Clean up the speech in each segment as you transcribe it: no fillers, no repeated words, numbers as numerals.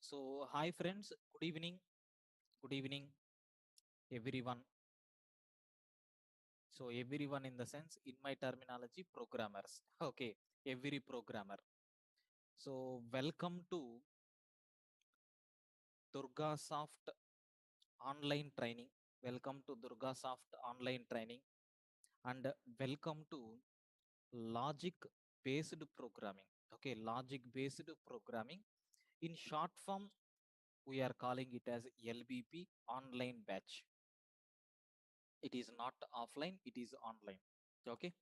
So, hi friends, good evening, everyone. So, everyone in the sense, in my terminology, programmers. Okay, every programmer. So, welcome to Durga Soft online training. Welcome to Durga Soft online training, and welcome to logic based programming. Okay, logic based programming. In short form, we are calling it as LBP online batch. It is not offline, it is online. Okay.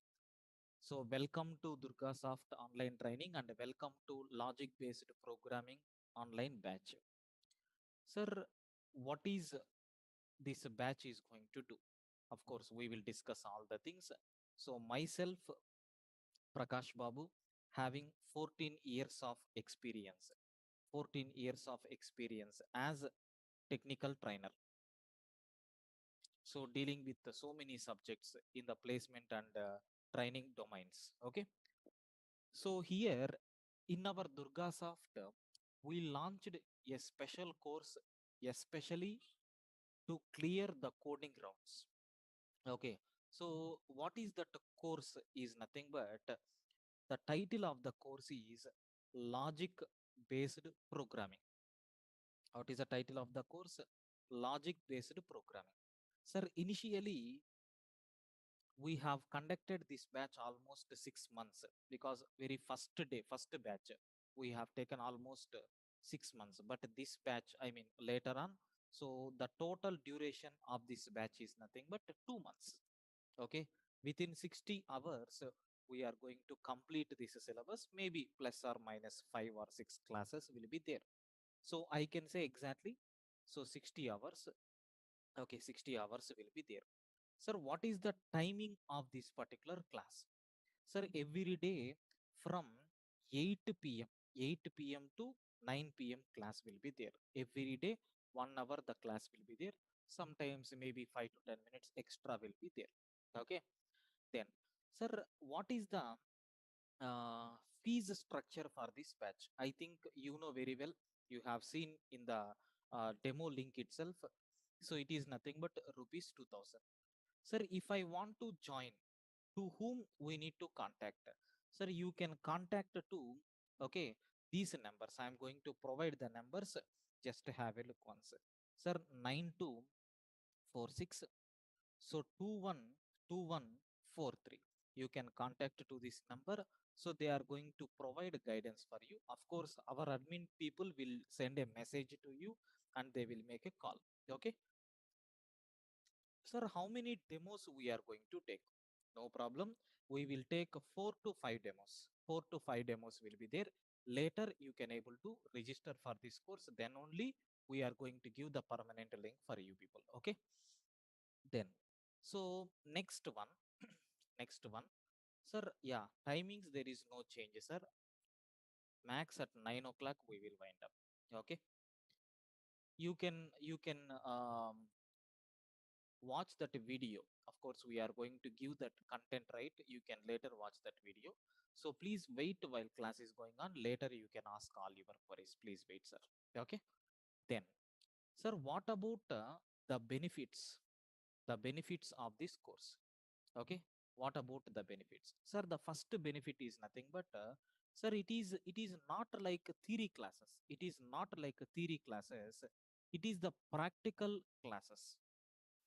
So welcome to Durga Soft online training and welcome to logic based programming online batch. Sir, what is this batch is going to do? Of course, we will discuss all the things. So myself, Prakash Babu, having 14 years of experience, 14 years of experience as technical trainer. So dealing with so many subjects in the placement and training domains. Okay. So here in our Durga Soft, we launched a special course especially to clear the coding grounds. Okay. So what is that course is nothing but the title of the course is logic based programming. What is the title of the course? Logic based programming. Sir, initially we have conducted this batch almost 6 months because very first day, first batch, we have taken almost 6 months. But this batch, I mean, later on, so the total duration of this batch is nothing but 2 months. Okay, within 60 hours, we are going to complete this syllabus. Maybe plus or minus 5 or 6 classes will be there. So I can say exactly. So 60 hours. Okay, 60 hours will be there. Sir, what is the timing of this particular class? Sir, every day from 8 p.m. 8 p.m. to 9 p.m. class will be there. Every day, 1 hour the class will be there. Sometimes maybe 5 to 10 minutes extra will be there. Okay. Then, sir, what is the fees structure for this batch? I think you know very well. You have seen in the demo link itself. So it is nothing but rupees 2000. Sir, if I want to join, to whom we need to contact? Sir, you can contact to, okay, these numbers. I am going to provide the numbers. Just have a look once. Sir, 9246. So 212143. You can contact to this number. So they are going to provide guidance for you. Of course, our admin people will send a message to you and they will make a call. Okay. Sir, how many demos we are going to take? No problem. We will take 4 to 5 demos. 4 to 5 demos will be there. Later, you can able to register for this course. Then only we are going to give the permanent link for you people. Okay. Then, so next one, next one, sir. Yeah, timings there is no change, sir. Max at 9 o'clock we will wind up. Okay. You can watch that video. Of course, we are going to give that content, right? You can later watch that video. So please wait while class is going on. Later you can ask all your queries. Please wait, sir. Okay. Then, sir, what about the benefits? The benefits of this course. Okay. What about the benefits? Sir, the first benefit is nothing but sir, it is not like theory classes. It is not like theory classes. It is the practical classes.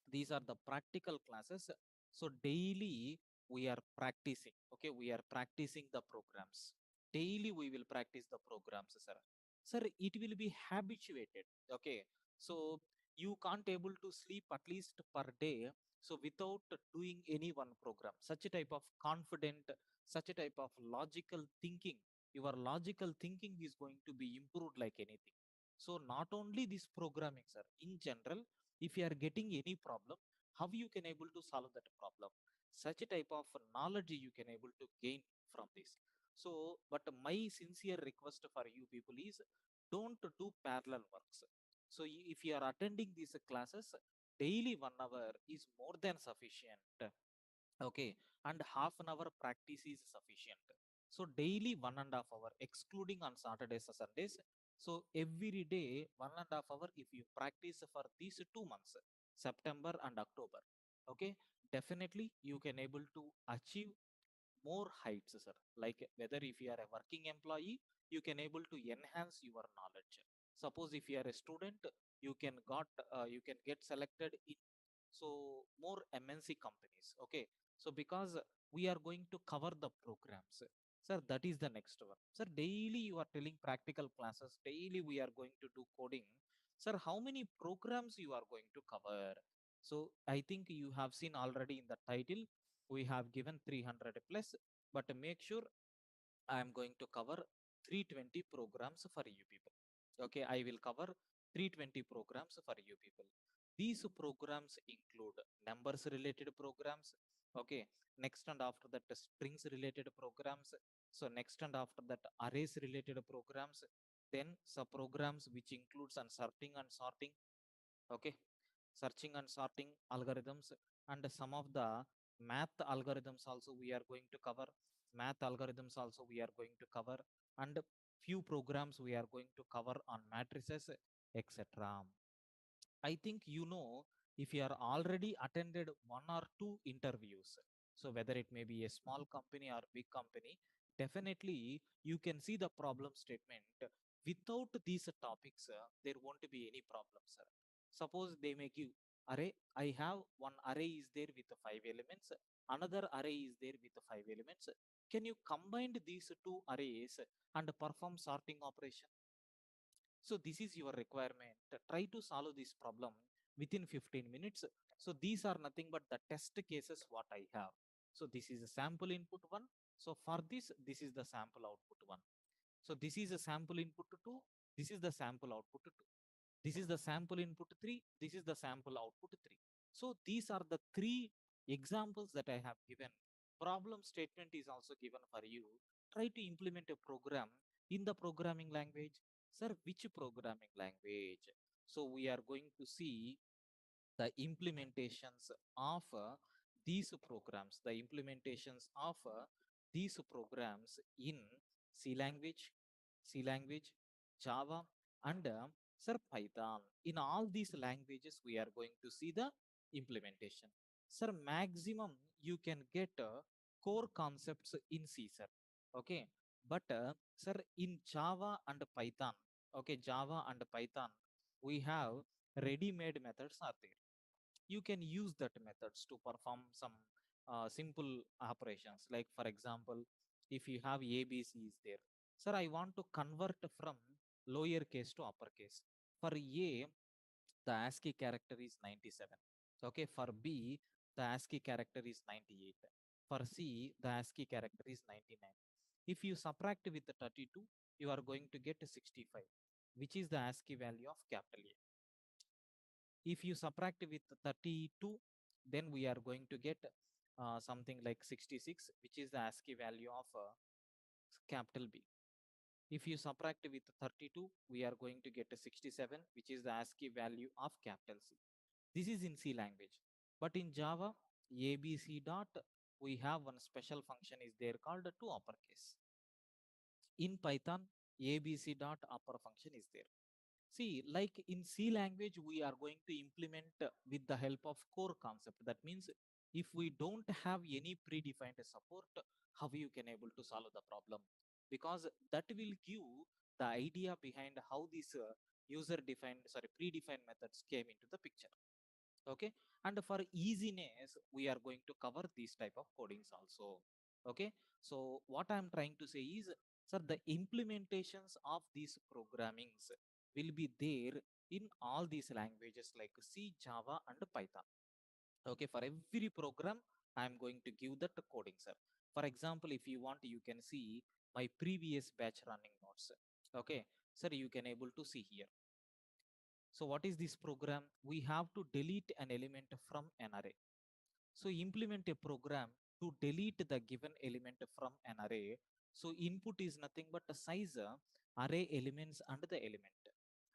These are the practical classes. So daily we are practicing. Okay, we are practicing the programs. Daily we will practice the programs, sir. It will be habituated. Okay, so you can't able to sleep at least per day, so without doing any one program. Such a type of confident, such a type of logical thinking, your logical thinking is going to be improved like anything. So not only this programming, sir, in general, if you are getting any problem, how you can able to solve that problem, such a type of knowledge you can able to gain from this. So but my sincere request for you people is, don't do parallel works. So if you are attending these classes, daily 1 hour is more than sufficient. Okay, and half an hour practice is sufficient. So daily 1.5 hour excluding on Saturdays or Sundays, So every day, 1.5 hour, if you practice for these 2 months, September and October, okay, definitely you can able to achieve more heights, sir. Like whether if you are a working employee, you can able to enhance your knowledge. Suppose if you are a student, you can get selected in so more MNC companies. Okay, so because we are going to cover the programs, sir, that is the next one. Sir, daily you are telling practical classes. Daily we are going to do coding. Sir, how many programs you are going to cover? So I think you have seen already in the title we have given 300 plus, but make sure I am going to cover 320 programs for you people. Okay, I will cover 320 programs for you people. These programs include numbers related programs. Okay, next and after that strings related programs. So next and after that arrays related programs. Then sub programs which includes unsorting and sorting. Okay, searching and sorting algorithms, and some of the math algorithms also we are going to cover. Math algorithms also we are going to cover, and few programs we are going to cover on matrices, etc. I think you know, if you are already attended one or two interviews, so whether it may be a small company or big company, definitely you can see the problem statement. Without these topics, there won't be any problem, sir. Suppose they may give array. I have one array is there with 5 elements, another array is there with 5 elements. Can you combine these two arrays and perform sorting operation? So this is your requirement. Try to solve this problem within 15 minutes. So these are nothing but the test cases what I have. So this is a sample input one. So for this is the sample output one. So this is a sample input two. This is the sample output two. This is the sample input three. This is the sample output three. So these are the three examples that I have given. Problem statement is also given for you. Try to implement a program in the programming language. Sir, which programming language? So we are going to see the implementations of these programs, the implementations of these programs in C language, C language, Java, and sir, Python. In all these languages, we are going to see the implementation. Sir, maximum you can get core concepts in C, sir. Okay, but sir, in Java and Python, okay, Java and Python, we have ready-made methods are there. You can use that methods to perform some simple operations. Like for example, if you have ABC is there, sir, I want to convert from lower case to uppercase. For A, the ASCII character is 97. Okay, for B, the ASCII character is 98. For C, the ASCII character is 99. If you subtract with the 32, you are going to get 65, which is the ASCII value of capital A. If you subtract with 32, then we are going to get something like 66, which is the ASCII value of capital B. If you subtract with 32, we are going to get a 67, which is the ASCII value of capital C. This is in C language. But in Java, ABC dot, we have one special function is there called to uppercase. In Python, ABC dot upper function is there. See, like in C language, we are going to implement with the help of core concept. That means if we don't have any predefined support, how you can able to solve the problem? Because that will give the idea behind how these predefined methods came into the picture. Okay, and for easiness, we are going to cover these type of codings also. Okay, so what I'm trying to say is, sir, the implementations of these programmings will be there in all these languages like C, Java, and Python. Okay, for every program, I'm going to give that coding, sir. For example, if you want, you can see my previous batch running notes. Okay, sir, you can able to see here. So what is this program? We have to delete an element from an array. So implement a program to delete the given element from an array. So input is nothing but the size, array elements and the element.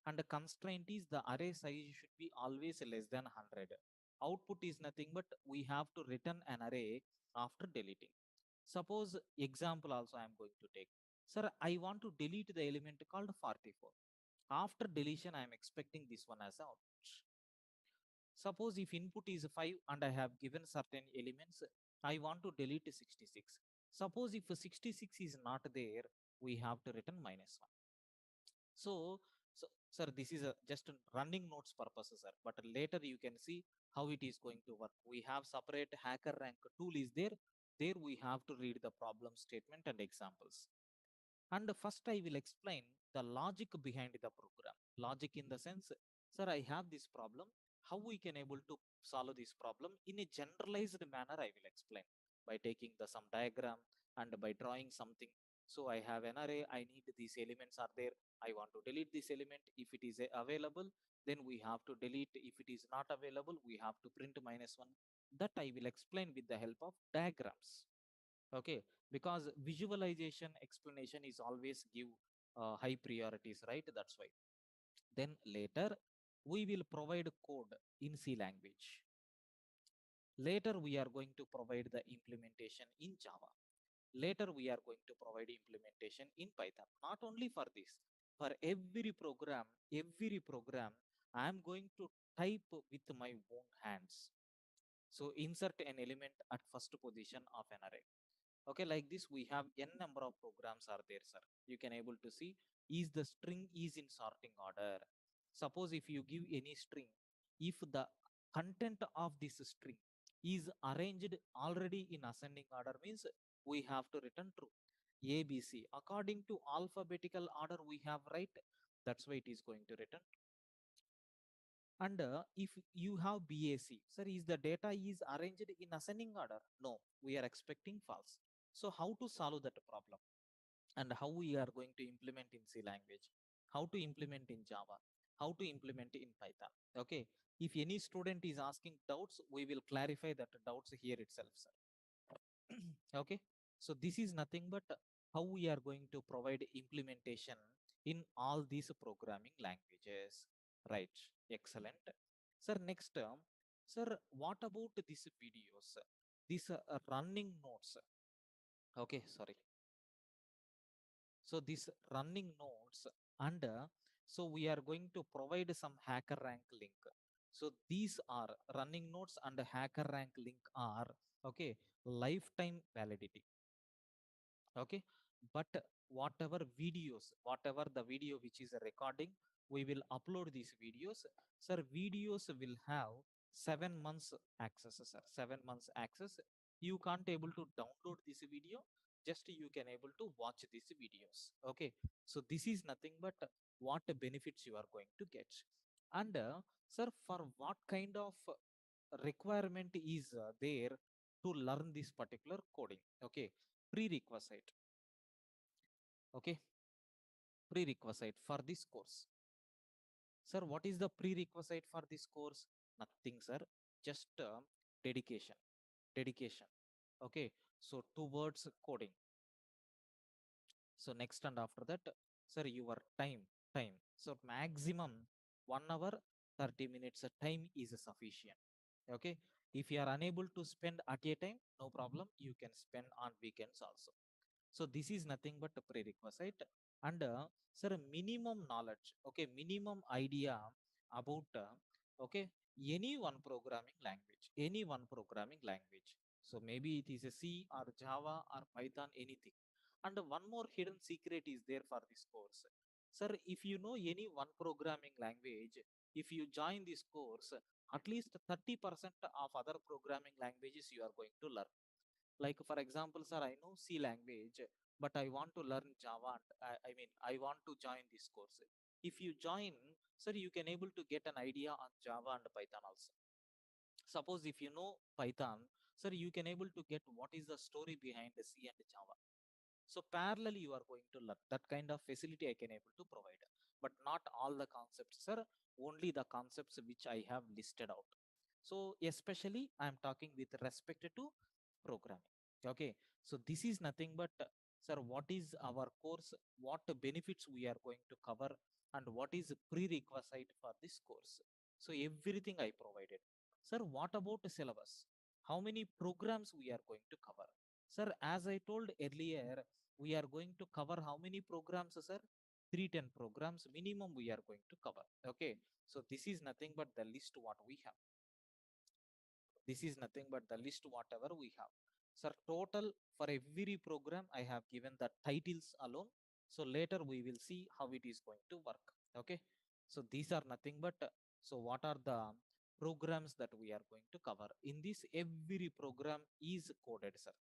And the constraint is the array size should be always less than 100. Output is nothing but we have to return an array after deleting. Suppose example also I am going to take. Sir, I want to delete the element called 44. After deletion, I am expecting this one as out. Suppose if input is 5 and I have given certain elements, I want to delete 66. Suppose if 66 is not there, we have to return -1. So, sir, this is a just a running notes purposes, sir. But later you can see how it is going to work. We have separate hacker rank tool is there. There we have to read the problem statement and examples. And first I will explain the logic behind the program. Logic in the sense, sir, I have this problem. How we can able to solve this problem in a generalized manner, I will explain by taking the some diagram and by drawing something. So I have an array, I need these elements are there. I want to delete this element. If it is available, then we have to delete. If it is not available, we have to print -1. That I will explain with the help of diagrams. Okay, because visualization explanation is always give high priorities, right? That's why. Then later we will provide code in C language. Later we are going to provide the implementation in Java. Later we are going to provide implementation in Python. Not only for this, for every program I am going to type with my own hands. So insert an element at first position of an array. Okay, like this we have n number of programs are there, sir. You can able to see is the string is in sorting order. Suppose if you give any string, if the content of this string is arranged already in ascending order, means we have to return true. ABC according to alphabetical order we have, right? That's why it is going to return. And if you have BAC, sir, is the data is arranged in ascending order? No, we are expecting false. So how to solve that problem? And how we are going to implement in C language? How to implement in Java? How to implement in Python? Okay. If any student is asking doubts, we will clarify that doubts here itself, sir. Okay. So this is nothing but how we are going to provide implementation in all these programming languages. Right. Excellent. Sir, next, sir, what about these videos? These running notes. Okay, sorry. So these running nodes and so we are going to provide some hacker rank link. So these are running nodes and hacker rank link are okay lifetime validity. Okay, but whatever the video which is a recording, we will upload these videos. Sir, videos will have 7 months access, sir. 7 months access. You can't able to download this video, just you can able to watch these videos. Okay, so this is nothing but what benefits you are going to get. And sir, for what kind of requirement is there to learn this particular coding? Okay, prerequisite. Okay, prerequisite for this course. Sir, what is the prerequisite for this course? Nothing, sir. Just dedication. Dedication. Okay, so towards coding. So next and after that, sir, your time. So maximum 1 hour, 30 minutes time is sufficient. Okay, if you are unable to spend at a time, no problem. You can spend on weekends also. So this is nothing but a prerequisite. And sir, minimum knowledge, okay, minimum idea about okay any one programming language, any one programming language. So maybe it is a C or Java or Python, anything. And one more hidden secret is there for this course. Sir, if you know any one programming language, if you join this course, at least 30% of other programming languages you are going to learn. Like for example, sir, I know C language, but I want to learn Java. And I mean, I want to join this course. If you join, sir, you can able to get an idea on Java and Python also. Suppose if you know Python, sir, you can able to get what is the story behind the C and Java. So parallel you are going to learn. That kind of facility I can able to provide, but not all the concepts, sir. Only the concepts which I have listed out. So especially I am talking with respect to programming. Okay, so this is nothing but sir, what is our course, what benefits we are going to cover, and what is prerequisite for this course. So everything I provided. Sir, what about the syllabus? How many programs we are going to cover? Sir, as I told earlier, we are going to cover how many programs, sir? 310 programs minimum we are going to cover. Okay, so this is nothing but the list what we have. This is nothing but the list whatever we have. Sir, total for every program I have given the titles alone. So later we will see how it is going to work. Okay, so these are nothing but so what are the programs that we are going to cover in this? Every program is coded, sir.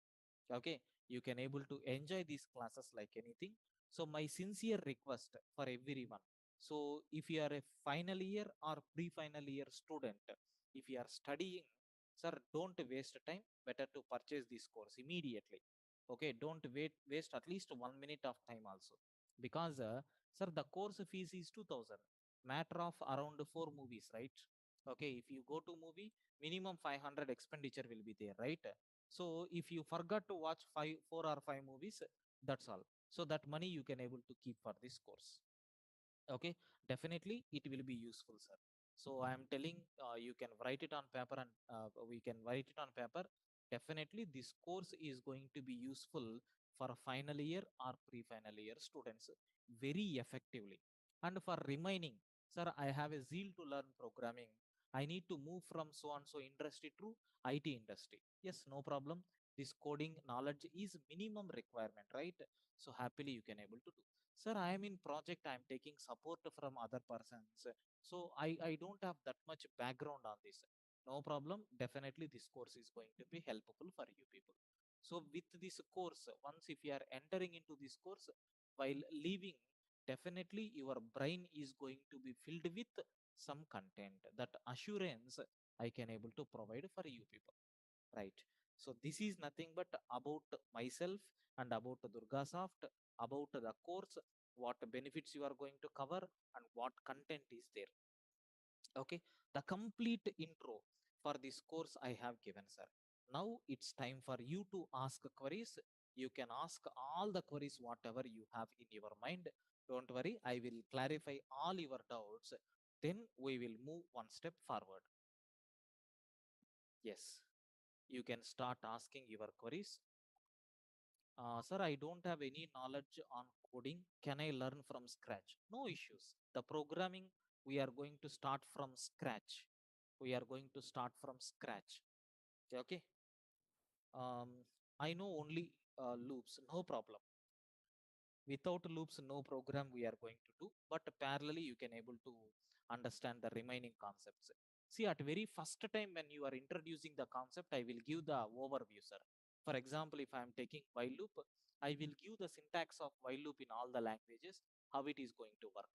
Okay, you can able to enjoy these classes like anything. So my sincere request for everyone, so if you are a final year or pre-final year student, if you are studying, sir, don't waste time, better to purchase this course immediately. Okay, don't waste at least 1 minute of time also, because sir, the course fees is 2000, matter of around 4 movies, right? Okay, if you go to movie, minimum 500 expenditure will be there, right? So if you forgot to watch 4 or 5 movies, that's all. So that money you can able to keep for this course. Okay, definitely it will be useful, sir. So I am telling, you can write it on paper, and we can write it on paper. Definitely this course is going to be useful for a final year or pre-final year students very effectively. And for remaining, sir, I have a zeal to learn programming, I need to move from so and so industry to IT industry. Yes, no problem, this coding knowledge is minimum requirement, right? So happily you can able to do. Sir, I am in project, I am taking support from other persons, so I don't have that much background on this. No problem, definitely this course is going to be helpful for you people. So with this course, once if you are entering into this course, while leaving, definitely your brain is going to be filled with some content. That assurance I can able to provide for you people, right? So this is nothing but about myself and about Durgasoft, about the course, what benefits you are going to cover, and what content is there. Okay, the complete intro for this course I have given, sir. Now it's time for you to ask queries. You can ask all the queries whatever you have in your mind. Don't worry, I will clarify all your doubts, then we will move one step forward. Yes, you can start asking your queries. Sir, I don't have any knowledge on coding. Can I learn from scratch? No issues. The programming, we are going to start from scratch. We are going to start from scratch. Okay. Um, I know only loops, no problem. Without loops, no program we are going to do, but parallelly you can able to understand the remaining concepts. See, at very first time when you are introducing the concept, I will give the overview, sir. For example, if I am taking while loop, I will give the syntax of while loop in all the languages, how it is going to work.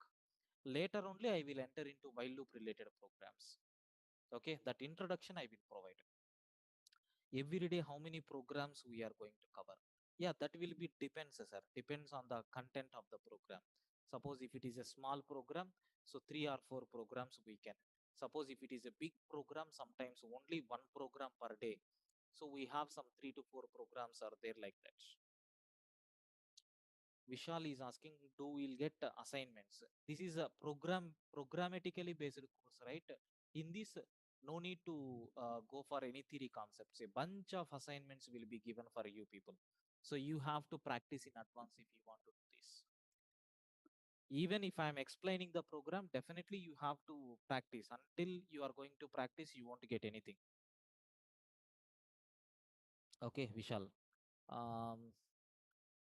Later only I will enter into while loop related programs. Okay, that introduction I will provide. Every day how many programs we are going to cover? Yeah, that will be depends, sir, depends on the content of the program. Suppose if it is a small program, so 3 or 4 programs we can. Suppose if it is a big program, sometimes only one program per day, so we have some 3 to 4 programs are there like that. Vishal is asking, do we'll get assignments? This is a programmatically based course, right? In this, no need to go for any theory concepts. A bunch of assignments will be given for you people. So you have to practice in advance if you want to do this. Even if I'm explaining the program, definitely you have to practice. Until you are going to practice, you won't get anything. Okay, Vishal. Um,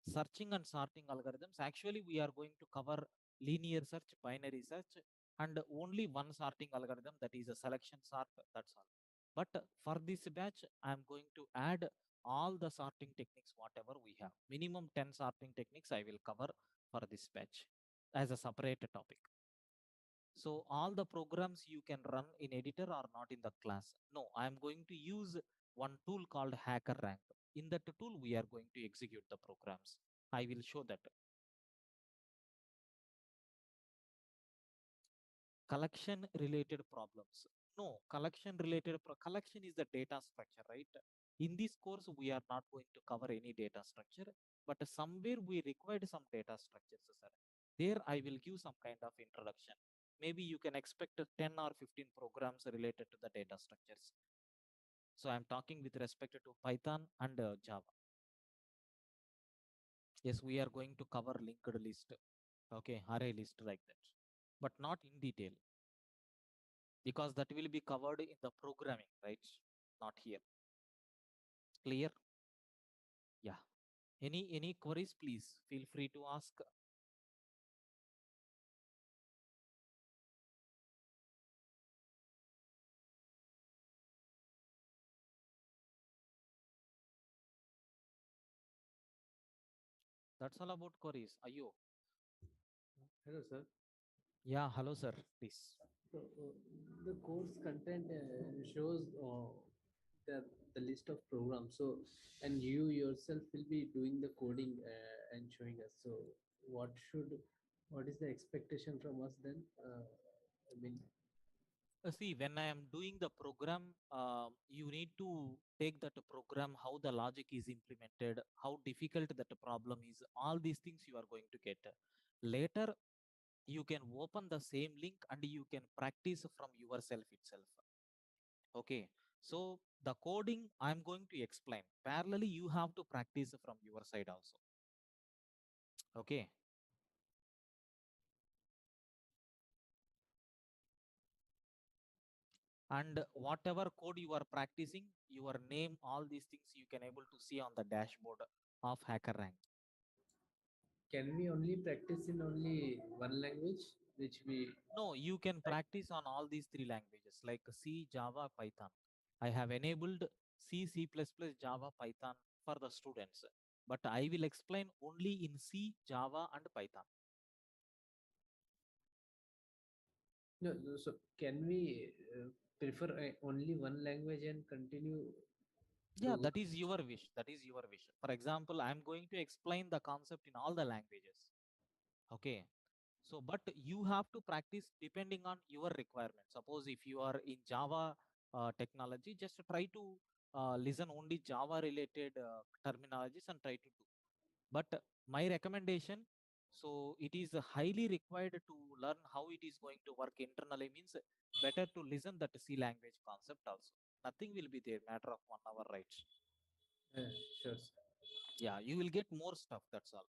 Searching and sorting algorithms, actually we are going to cover linear search, binary search, and only one sorting algorithm, that is a selection sort, that's all. But for this batch I am going to add all the sorting techniques whatever we have. Minimum 10 sorting techniques I will cover for this batch as a separate topic. So all the programs you can run in editor are not in the class. No, I am going to use one tool called hacker rank. In that tool we are going to execute the programs. I will show that. Collection related problems. No, collection related collection is the data structure, right? In this course we are not going to cover any data structure, but somewhere we required some data structures, sir. There I will give some kind of introduction. Maybe you can expect 10 or 15 programs related to the data structures. So I'm talking with respect to Python and Java. Yes, we are going to cover linked list. Okay, array list like that, but not in detail because that will be covered in the programming, right? Not here. Clear? Yeah. Any queries, please feel free to ask. That's all about queries. Ayo. Hello, sir. Yeah, hello, sir. Please. So, the course content shows the list of programs. So, and you yourself will be doing the coding and showing us. So, what should, what is the expectation from us then? I mean, See, when I am doing the program, you need to take that program, how the logic is implemented, how difficult that problem is. All these things you are going to get. Later, you can open the same link and you can practice from yourself itself. Okay. So the coding I'm going to explain. Parallelly, you have to practice from your side also. Okay. And whatever code you are practicing, your name, all these things you can able to see on the dashboard of HackerRank. can we only practice in only one language, which we No, you can like? practice on all these three languages like C, Java, Python. I have enabled C, C++, Java, Python for the students, but I will explain only in C, Java, and Python. No, no, so can we prefer only one language and continue Yeah, to go? that is your wish. That is your wish. For example, I'm going to explain the concept in all the languages. Okay. So, but you have to practice depending on your requirement. Suppose if you are in Java technology, just try to listen only Java related terminologies and try to do. But my recommendation, so it is highly required to learn how it is going to work internally means better to listen that C language concept also. Nothing will be there, matter of 1 hour, right? Uh, sure, sir. Yeah, you will get more stuff. That's all.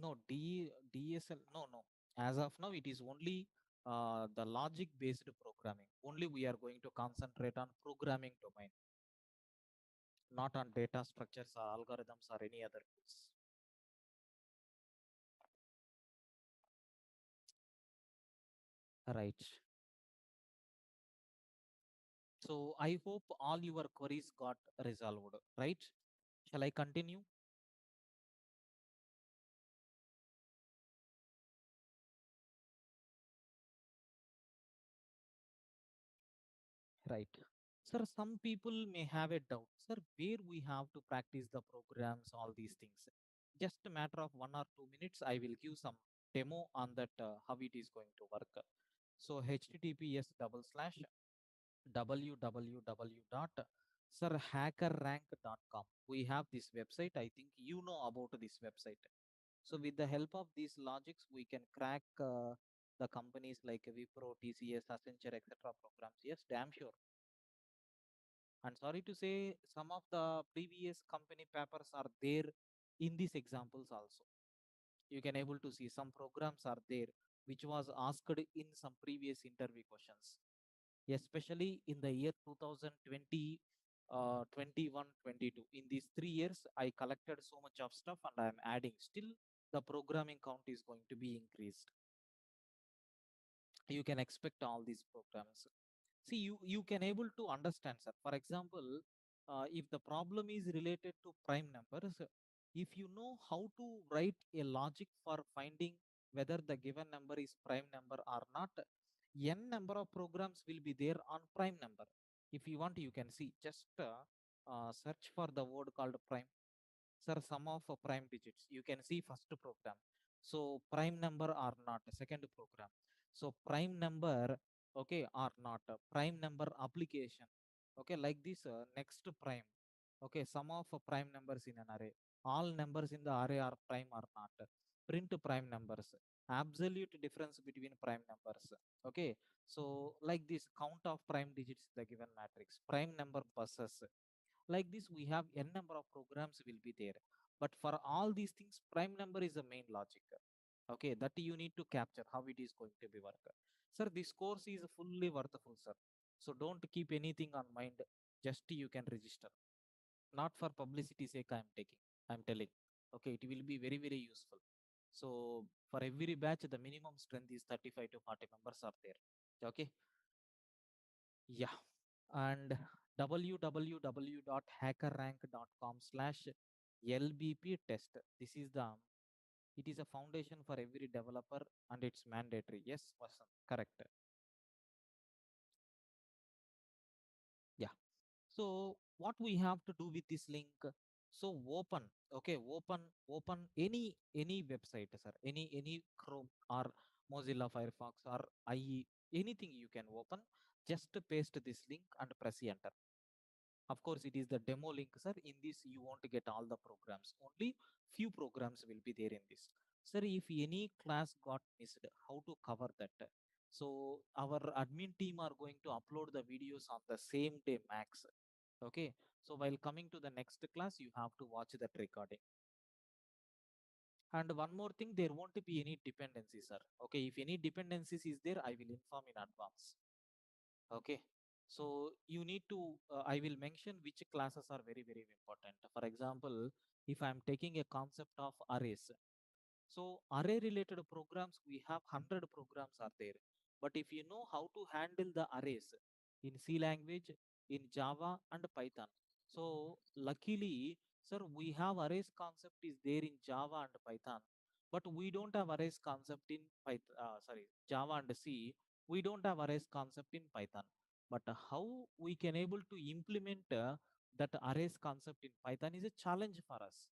No, DSL. No, no. As of now, it is only the logic based programming. Only we are going to concentrate on programming domain, not on data structures or algorithms or any other tools. Right. So I hope all your queries got resolved. Right. Shall I continue? Right. Sir, some people may have a doubt. Sir, where we have to practice the programs, all these things. Just a matter of 1 or 2 minutes, I will give some demo on that how it is going to work. So https double slash www dot sirhackerrank.com. We have this website. I think you know about this website. So with the help of these logics, we can crack the companies like Wipro, TCS, Accenture, etc. programs. Yes, damn sure. And sorry to say, some of the previous company papers are there in these examples also. You can able to see some programs are there which was asked in some previous interview questions, especially in the year 2020, 21, 22. In these 3 years, I collected so much of stuff and I am adding. Still, the programming count is going to be increased. You can expect all these programs. See, you can able to understand, sir. For example, if the problem is related to prime numbers, if you know how to write a logic for finding whether the given number is prime number or not, n number of programs will be there on prime number. If you want, you can see, just search for the word called prime. Sir, sum of prime digits. You can see first program. So prime number or not, second program. So prime number, okay, or not. Prime number application. Okay, like this, next prime. Okay, sum of prime numbers in an array. All numbers in the array are prime or not. Print prime numbers. Absolute difference between prime numbers. Okay, so like this, count of prime digits in the given matrix. Prime number buses. Like this, we have n number of programs will be there. But for all these things, prime number is the main logic. Okay, that you need to capture how it is going to be work. Sir, this course is fully worthful, sir. So don't keep anything on mind. Just you can register. Not for publicity sake, I am taking. I am telling. Okay, it will be very, very useful. So for every batch, the minimum strength is 35 to 40 members are there. Okay. Yeah. And www.hackerrank.com/lbp test. This is the, it is a foundation for every developer and it's mandatory. Yes, Vasan, correct. Yeah. So what we have to do with this link? So open, okay, open any website, sir, any Chrome or Mozilla Firefox or IE, anything you can open. Just paste this link and press enter. Of course, it is the demo link, sir. In this, you won't get all the programs. Only few programs will be there in this. Sir, if any class got missed, how to cover that? So our admin team are going to upload the videos on the same day max. Okay. So while coming to the next class, you have to watch that recording. And one more thing, there won't be any dependencies, sir. Okay. If any dependencies is there, I will inform in advance. Okay. So you need to, I will mention which classes are very, very important. For example, if I'm taking a concept of arrays, so array related programs, we have 100 programs are there. But if you know how to handle the arrays in C language, in Java and Python. So luckily, sir, we have arrays concept is there in Java and Python, but we don't have arrays concept in Python, sorry, Java and C. We don't have arrays concept in Python. But how we can able to implement that arrays concept in Python is a challenge for us.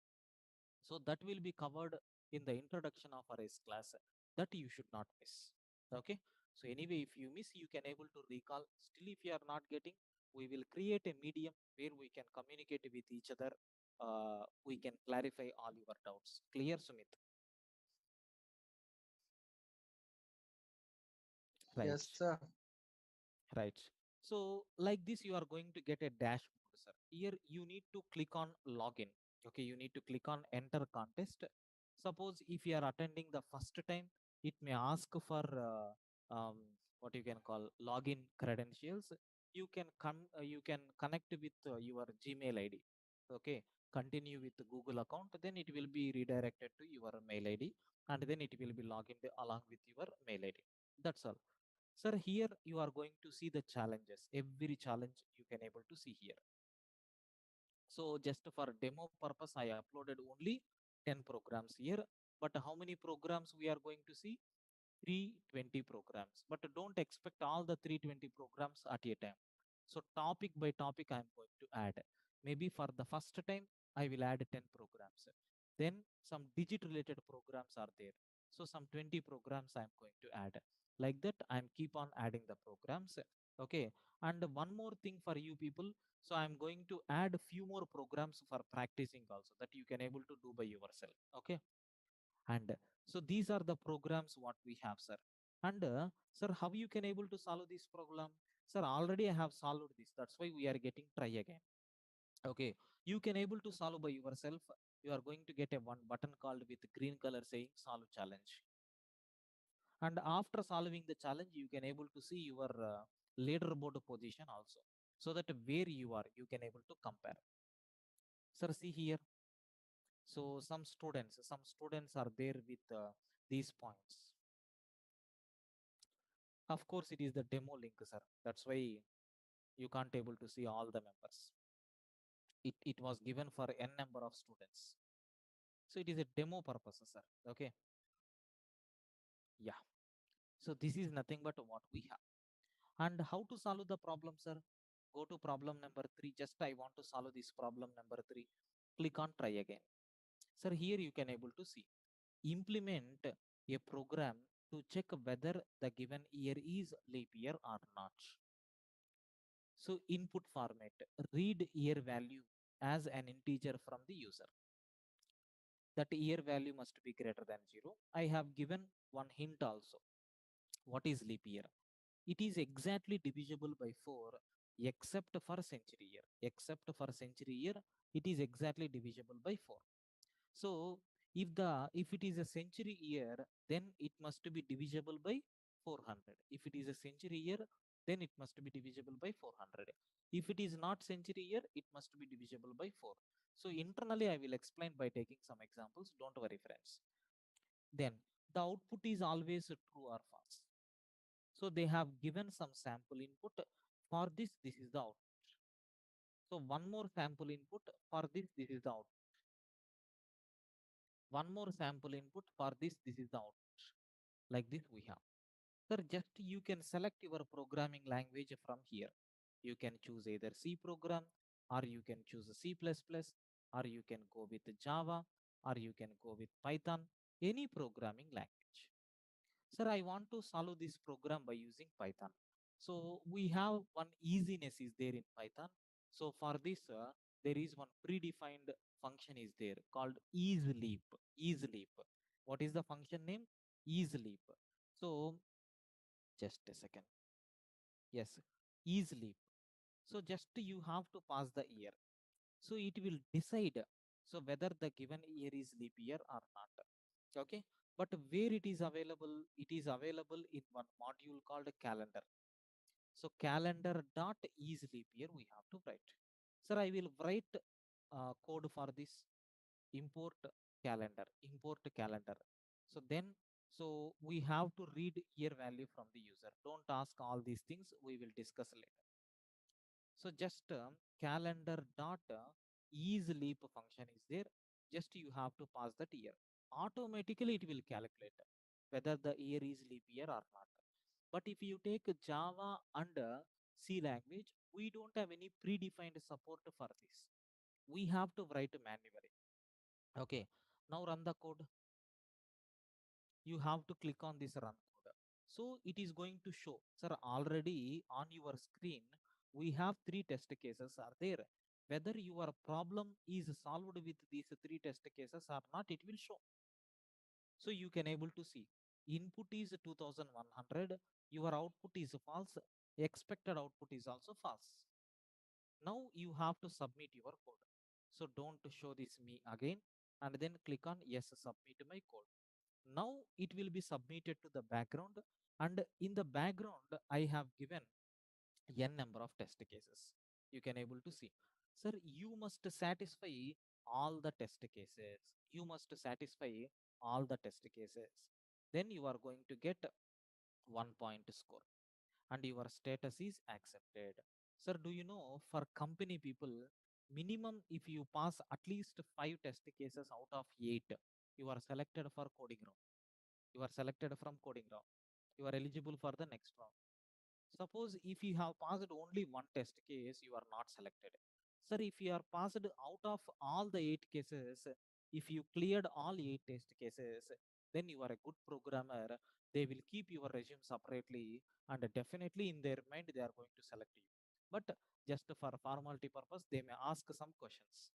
So that will be covered in the introduction of arrays class that you should not miss. Okay. So anyway, if you miss, you can able to recall. Still, if you are not getting, we will create a medium where we can communicate with each other. We can clarify all your doubts. Clear, Sumit? Right. Yes, sir. Right. So like this, you are going to get a dashboard, sir. Here you need to click on login. Okay, you need to click on enter contest. Suppose if you are attending the first time, it may ask for what you can call login credentials. You can connect with your Gmail ID. Okay, continue with the Google account. Then it will be redirected to your mail ID, and then it will be logged along with your mail ID. That's all. Sir, here you are going to see the challenges. Every challenge you can able to see here. So just for demo purpose, I uploaded only 10 programs here. But how many programs we are going to see? 320 programs. But don't expect all the 320 programs at a time. So topic by topic, I am going to add. Maybe for the first time, I will add 10 programs. Then some digit related programs are there. So some 20 programs I am going to add. Like that, I am keep on adding the programs. Okay. And one more thing for you people. So I'm going to add a few more programs for practicing also that you can able to do by yourself. Okay. And so these are the programs what we have, sir. And sir, how you can able to solve this problem? Sir, already I have solved this. That's why we are getting try again. Okay, you can able to solve by yourself. You are going to get a one button called with green color saying solve challenge. And after solving the challenge, you can able to see your leaderboard position also. So that where you are, you can able to compare. Sir, see here. So some students are there with these points. Of course, it is the demo link, sir. That's why you can't able to see all the members. It was given for n number of students. So it is a demo purpose, sir. Okay. Yeah. So this is nothing but what we have. And how to solve the problem, sir? Go to problem number 3. Just I want to solve this problem number 3. Click on try again. Sir, here you can able to see. Implement a program to check whether the given year is leap year or not. So input format, read year value as an integer from the user. That year value must be greater than 0. I have given one hint also. What is leap year? It is exactly divisible by 4 except for century year. Except for century year, it is exactly divisible by 4. So if it is a century year, then it must be divisible by 400. If it is a century year, then it must be divisible by 400. If it is not century year, it must be divisible by 4. So internally, I will explain by taking some examples. Don't worry, friends. Then the output is always true or false. So they have given some sample input. For this is the output. So one more sample input. For this is the output. One more sample input. For this is the output. Like this we have. Sir, just you can select your programming language from here. You can choose either C program, or you can choose C++, or you can go with Java, or you can go with Python, any programming language. Sir, I want to solve this program by using Python. So we have one easiness is there in Python. So for this, there is one predefined function is there called isLeap. IsLeap. What is the function name? IsLeap. So just a second. Yes, isLeap. So just you have to pass the year. So it will decide so whether the given year is leap year or not. Okay, but where it is available in one module called calendar. So calendar dot is leap year we have to write. Sir, I will write code for this. Import calendar. So then, so we have to read year value from the user. Don't ask all these things, we will discuss later. So just calendar dot is leap function is there. Just you have to pass that year. Automatically it will calculate whether the year is leap year or not. But if you take Java and C language, we don't have any predefined support for this. We have to write manually. Okay. Now run the code. You have to click on this run code. So it is going to show, sir, already on your screen, we have three test cases are there. Whether your problem is solved with these three test cases or not, it will show. So you can able to see input is 2100, your output is false, expected output is also false. Now you have to submit your code. So don't show this me again, and then click on yes, submit my code. Now it will be submitted to the background, and in the background I have given n number of test cases. You can able to see, sir, you must satisfy all the test cases. You must satisfy all the test cases. Then you are going to get 1 point score, and your status is accepted. Sir, do you know for company people, minimum if you pass at least 5 test cases out of 8, you are selected for coding round. You are selected from coding round. You are eligible for the next round. Suppose if you have passed only one test case, you are not selected. Sir, if you are passed out of all the 8 cases, if you cleared all 8 test cases, then you are a good programmer. They will keep your resume separately, and definitely in their mind they are going to select you. But just for formality purpose, they may ask some questions.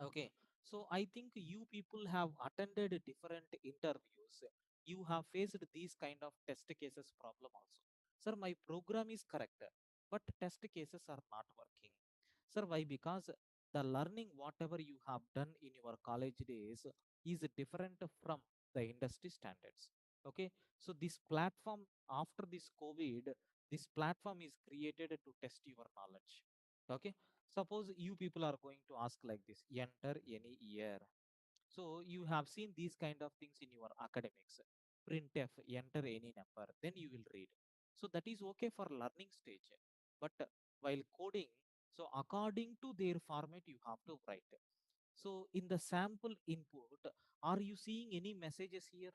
Okay, so I think you people have attended different interviews. You have faced these kind of test cases problem also. Sir, my program is correct, but test cases are not working. Sir, why? Because the learning whatever you have done in your college days is different from the industry standards. Okay, so this platform after this COVID, this platform is created to test your knowledge. Okay, suppose you people are going to ask like this, enter any year. So you have seen these kind of things in your academics. Printf, enter any number, then you will read. So that is okay for learning stage. But while coding, so according to their format, you have to write. So in the sample input, are you seeing any messages here?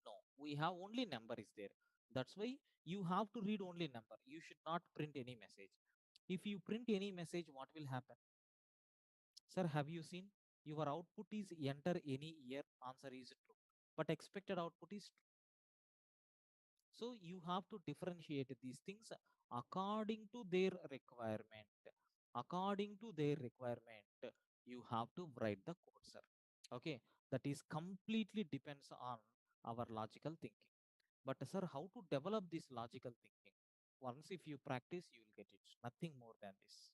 No, we have only number is there. That's why you have to read only number. You should not print any message. If you print any message, what will happen? Sir, have you seen your output is enter any year? Answer is true. But expected output is true. So you have to differentiate these things according to their requirement. According to their requirement, you have to write the code, sir. Okay, that is completely depends on our logical thinking. But sir, how to develop this logical thinking? Once if you practice, you will get it. Nothing more than this.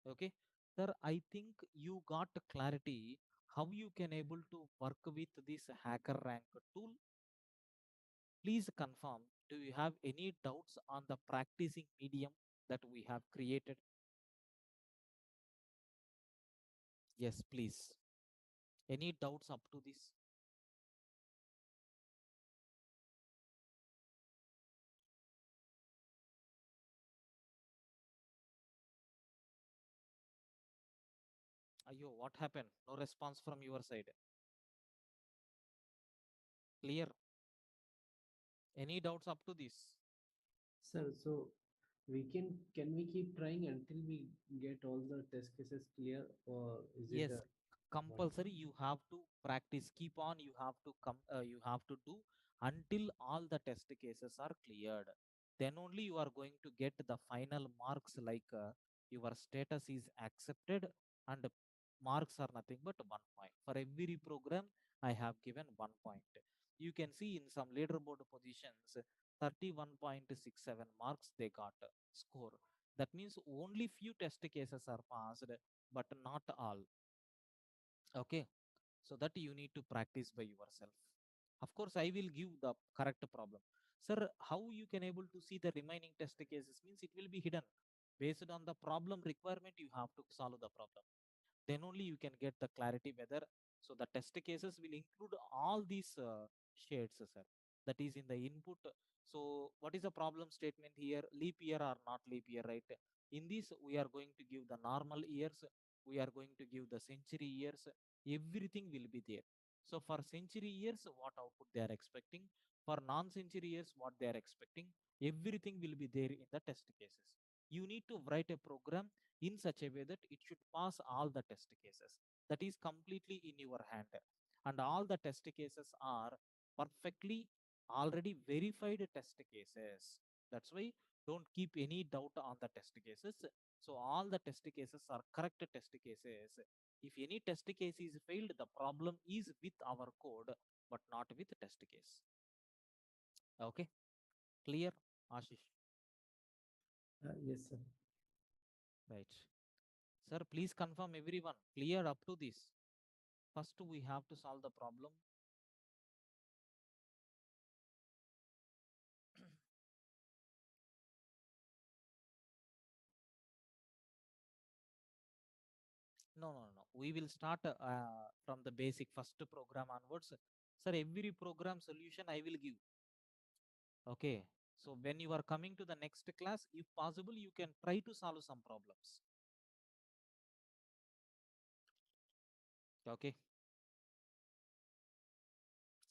Okay. Sir, I think you got clarity how you can able to work with this hacker rank tool. Please confirm, do you have any doubts on the practicing medium that we have created? Yes, please. Any doubts up to this? Ayo, what happened? No response from your side. Clear? Any doubts up to this? Sir, so can we keep trying until we get all the test cases clear, or is it Yes, a one? compulsory. You have to practice. Keep on. You have to come. You have to do until all the test cases are cleared. Then only you are going to get the final marks. Like your status is accepted, and marks are nothing but 1 point for every program. I have given 1 point. You can see in some leaderboard positions, 31.67 marks they got score. That means only few test cases are passed, but not all. Okay, so that you need to practice by yourself. Of course I will give the correct problem. Sir, how you can able to see the remaining test cases? Means it will be hidden based on the problem requirement. You have to solve the problem, then only you can get the clarity whether. So the test cases will include all these shades, sir, that is in the input. So what is the problem statement here? Leap year or not leap year, right? In this we are going to give the normal years, we are going to give the century years, everything will be there. So for century years what output they are expecting, for non-century years what they are expecting, everything will be there in the test cases. You need to write a program in such a way that it should pass all the test cases. That is completely in your hand. And all the test cases are perfectly already verified test cases. That's why don't keep any doubt on the test cases. So all the test cases are correct test cases. If any test case is failed, the problem is with our code, but not with test case. Okay, clear, Ashish? Yes, sir. Right. Sir, please confirm everyone. Clear up to this. First, we have to solve the problem. No, no, no. We will start from the basic first program onwards. Sir, every program solution I will give. Okay. So when you are coming to the next class, if possible, you can try to solve some problems. Okay.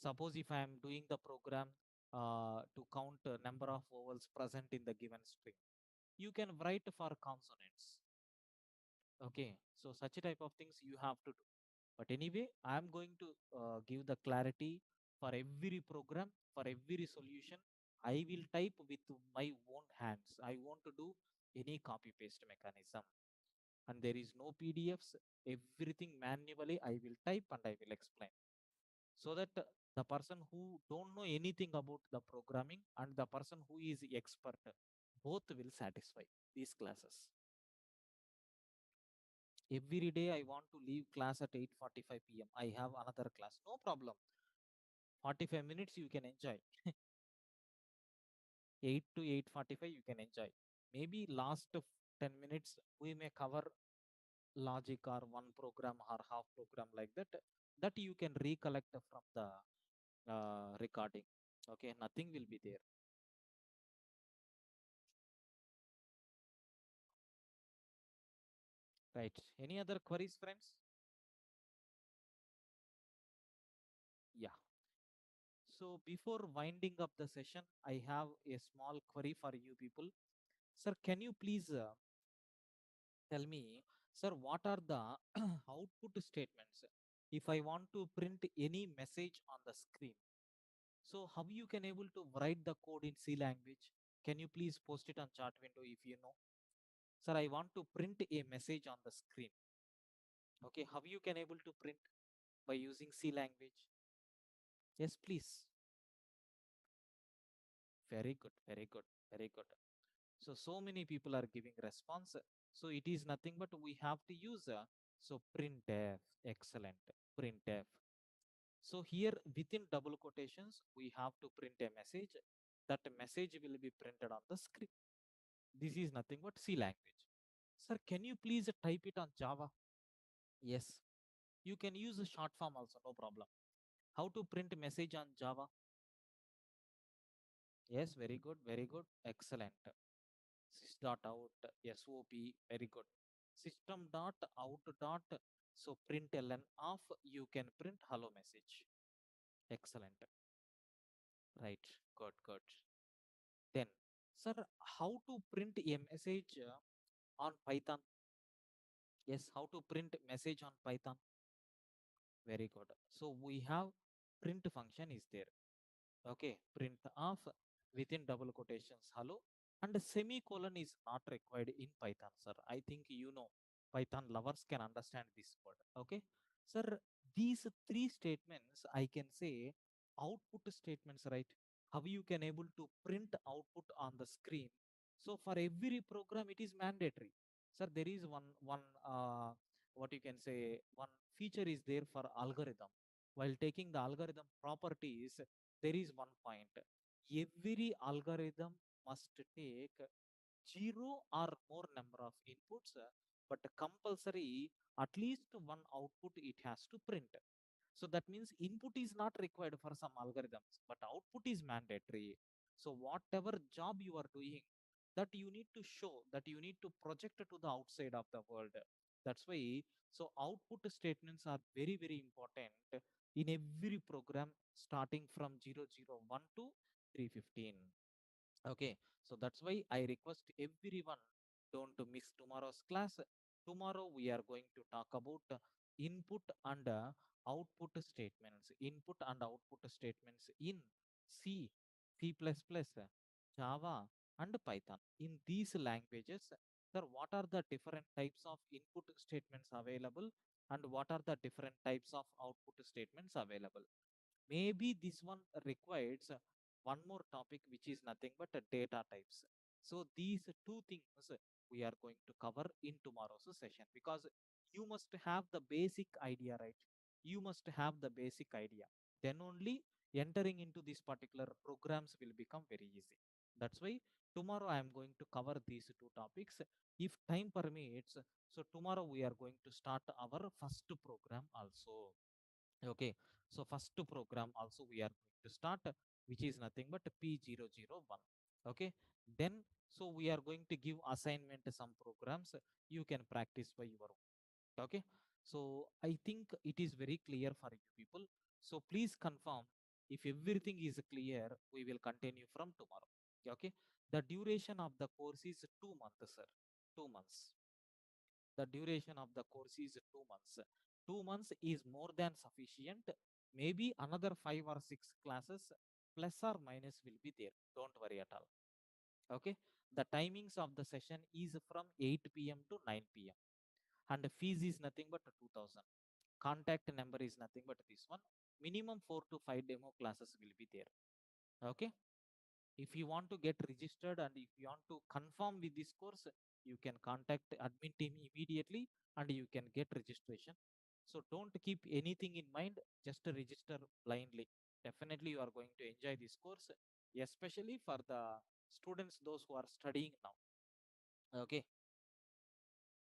Suppose if I am doing the program to count number of vowels present in the given string, you can write for consonants. Okay. So such a type of things you have to do. But anyway, I am going to give the clarity for every program, for every solution. I will type with my own hands. I want to do any copy paste mechanism. And there is no PDFs, everything manually I will type and I will explain. So that the person who don't know anything about the programming and the person who is expert, both will satisfy these classes. Every day I want to leave class at 8:45 p.m. I have another class. No problem. 45 minutes you can enjoy. 8 to 8:45 you can enjoy. Maybe last 10 minutes we may cover logic or one program or half program like that. That you can recollect from the recording. Okay, nothing will be there. Right. Any other queries, friends? Yeah. So before winding up the session, I have a small query for you people. Sir, can you please tell me, sir, what are the output statements if I want to print any message on the screen? So how you can able to write the code in C language? Can you please post it on chat window if you know? Sir, I want to print a message on the screen. Okay, how you can able to print by using C language? Yes, please. Very good, very good, very good. So many people are giving response. So it is nothing but we have to use so printf. Excellent. Printf. So here within double quotations, we have to print a message. That message will be printed on the screen. This is nothing but C language. Sir, can you please type it on Java? Yes. You can use a short form also, no problem. How to print message on Java? Yes, very good, very good. Excellent. Sys dot out, SOP, very good. System dot out dot, so println of, you can print hello message. Excellent. Right. Good, good. Then, sir, how to print a message on Python? Yes, how to print message on Python? Very good. So we have print function is there. Okay, print of within double quotations hello, and a semicolon is not required in Python, sir. I think you know Python lovers can understand this word. Okay, sir, these three statements I can say output statements, right? How you can able to print output on the screen. So for every program it is mandatory. Sir, there is one what you can say one feature is there for algorithm. While taking the algorithm properties, there is one point. Every algorithm must take zero or more number of inputs, but compulsory at least one output it has to print. So that means input is not required for some algorithms, but output is mandatory. So whatever job you are doing, that you need to show, that you need to project to the outside of the world. That's why so output statements are very, very important in every program starting from 001 to 315. Okay, so that's why I request everyone don't miss tomorrow's class. Tomorrow we are going to talk about input and output statements, input and output statements in C, C++, Java, and Python. In these languages, sir, what are the different types of input statements available and what are the different types of output statements available? Maybe this one requires one more topic, which is nothing but data types. So these two things we are going to cover in tomorrow's session, because you must have the basic idea, right? You must have the basic idea. Then only entering into these particular programs will become very easy. That's why tomorrow I am going to cover these two topics. If time permits, so tomorrow we are going to start our first program also. Okay, so first program also we are going to start, which is nothing but P001. Okay, then so we are going to give assignment some programs you can practice by your own. Okay, so I think it is very clear for you people. So please confirm if everything is clear, we will continue from tomorrow. Okay, the duration of the course is 2 months, sir. 2 months. The duration of the course is 2 months. 2 months is more than sufficient. Maybe another 5 or 6 classes plus or minus will be there. Don't worry at all. Okay. The timings of the session is from 8 p.m. to 9 p.m. And the fees is nothing but 2000. Contact number is nothing but this one. Minimum 4 to 5 demo classes will be there. Okay. If you want to get registered and if you want to confirm with this course, you can contact admin team immediately and you can get registration. So don't keep anything in mind, just register blindly. Definitely you are going to enjoy this course, especially for the students, those who are studying now. Okay,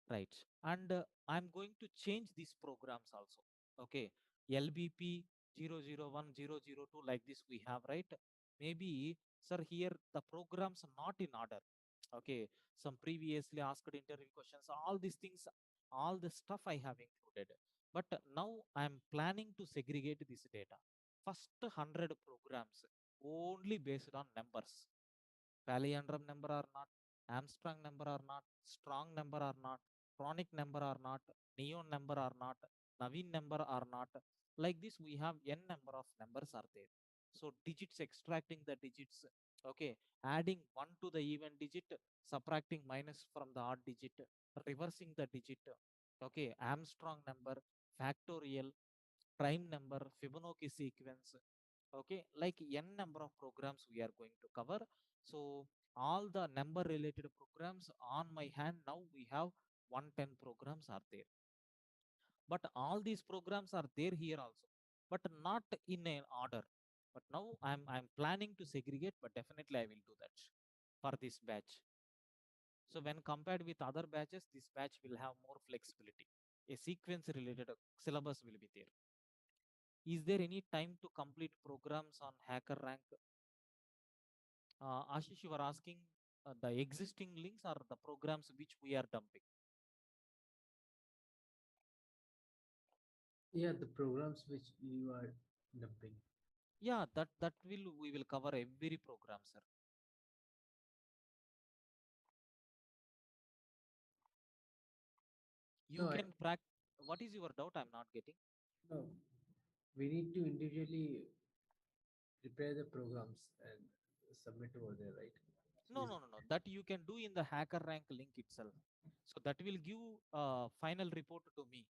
right. And I'm going to change these programs also. Okay, LBP 001 002 like this we have, right? Maybe, sir, here the programs are not in order. Okay, some previously asked interview questions, all these things, all the stuff I have included. But now I'm planning to segregate this data. First 100 programs only based on numbers. Palliandrum number or not, Armstrong number or not, strong number or not, chronic number or not, neon number or not, Naveen number or not. Like this, we have n number of numbers are there. So digits, extracting the digits, okay, adding one to the even digit, subtracting minus from the odd digit, reversing the digit, okay, Armstrong number, factorial, prime number, Fibonacci sequence, okay, like n number of programs we are going to cover. So All the number related programs on my hand now, we have 110 programs are there, but all these programs are there here also, but not in an order. But now I'm planning to segregate, but definitely I will do that for this batch. So when compared with other batches, this batch will have more flexibility. A sequence related syllabus will be there. Is there any time to complete programs on hacker rank? Ashish, you are asking the existing links or the programs which we are dumping? Yeah, the programs which you are dumping. Yeah, that will we will cover every program, sir. No, You can practice. What is your doubt? I'm not getting. no, we need to individually prepare the programs and submit over there, right? So No, no, no, no. That you can do in the hacker rank link itself. So that will give final report to me.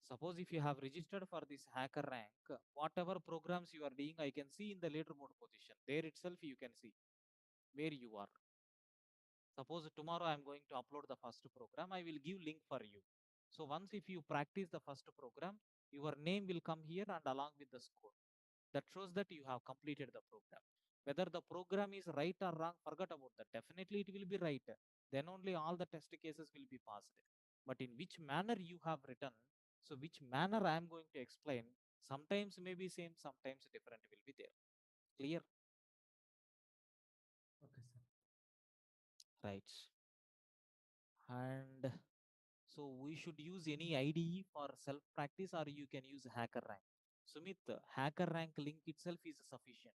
Suppose if you have registered for this hacker rank, whatever programs you are doing, I can see in the leaderboard position. There itself you can see where you are. Suppose tomorrow I'm going to upload the first program, I will give link for you. So once if you practice the first program, your name will come here and along with the score. That shows that you have completed the program. Whether the program is right or wrong, forget about that. Definitely it will be right. Then only all the test cases will be passed. But in which manner you have written, so which manner I am going to explain, sometimes maybe same, sometimes different will be there. Clear? okay, sir. Right. And so we should use any IDE for self practice or you can use hacker rank. Sumit, hacker rank link itself is sufficient.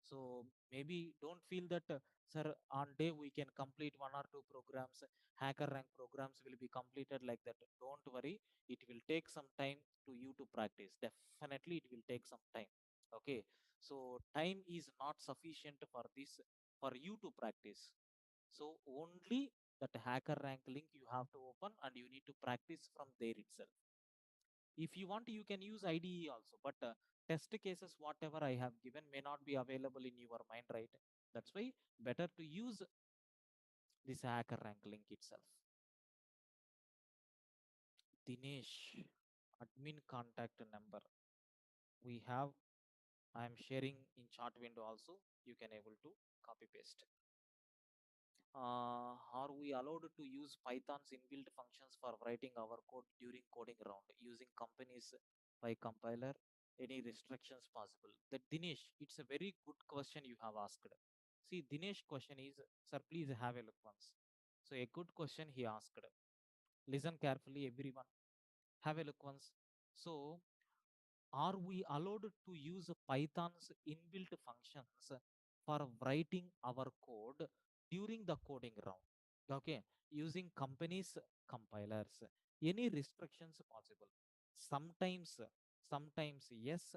So maybe don't feel that, sir, on day we can complete one or two programs, hacker rank programs will be completed like that. Don't worry, it will take some time to you to practice. Definitely, it will take some time. Okay, so time is not sufficient for this for you to practice. So only that hacker rank link you have to open and you need to practice from there itself. If you want, you can use IDE also, but test cases, whatever I have given, may not be available in your mind, right? That's why better to use this hacker rank link itself. Dinesh, admin contact number. We have, I am sharing in chat window also. You can able to copy paste. Are we allowed to use Python's inbuilt functions for writing our code during coding round using companies by compiler? Any restrictions possible? That Dinesh, it's a very good question you have asked. See, Dinesh question is, sir, please have a look once. So a good question he asked. Listen carefully, everyone. Have a look once. So are we allowed to use Python's inbuilt functions for writing our code during the coding round? Okay, using companies compilers. Any restrictions possible? Sometimes, sometimes yes,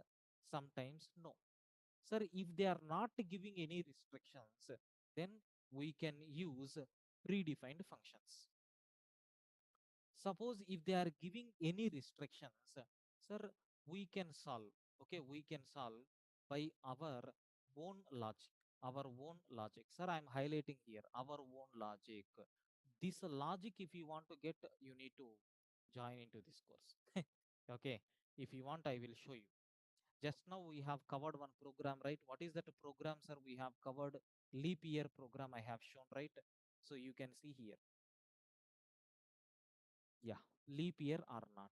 sometimes no. Sir, if they are not giving any restrictions, then we can use predefined functions. Suppose if they are giving any restrictions, sir, we can solve. Okay, we can solve by our own logic. Our own logic. Sir, I'm highlighting here our own logic. This logic, if you want to get, you need to join into this course. Okay, if you want, I will show you. Just now we have covered one program, right? What is that program, sir? We have covered leap year program I have shown, right? So you can see here. Yeah, leap year or not.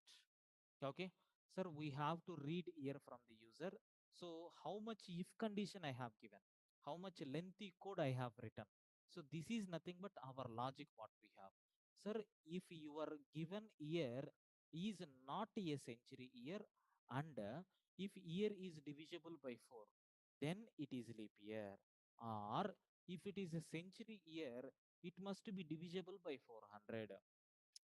Okay, sir, we have to read year from the user. So how much if condition I have given, how much lengthy code I have written. So this is nothing but our logic what we have. Sir, if your given year is not a century year and if year is divisible by 4, then it is leap year. Or if it is a century year, it must be divisible by 400.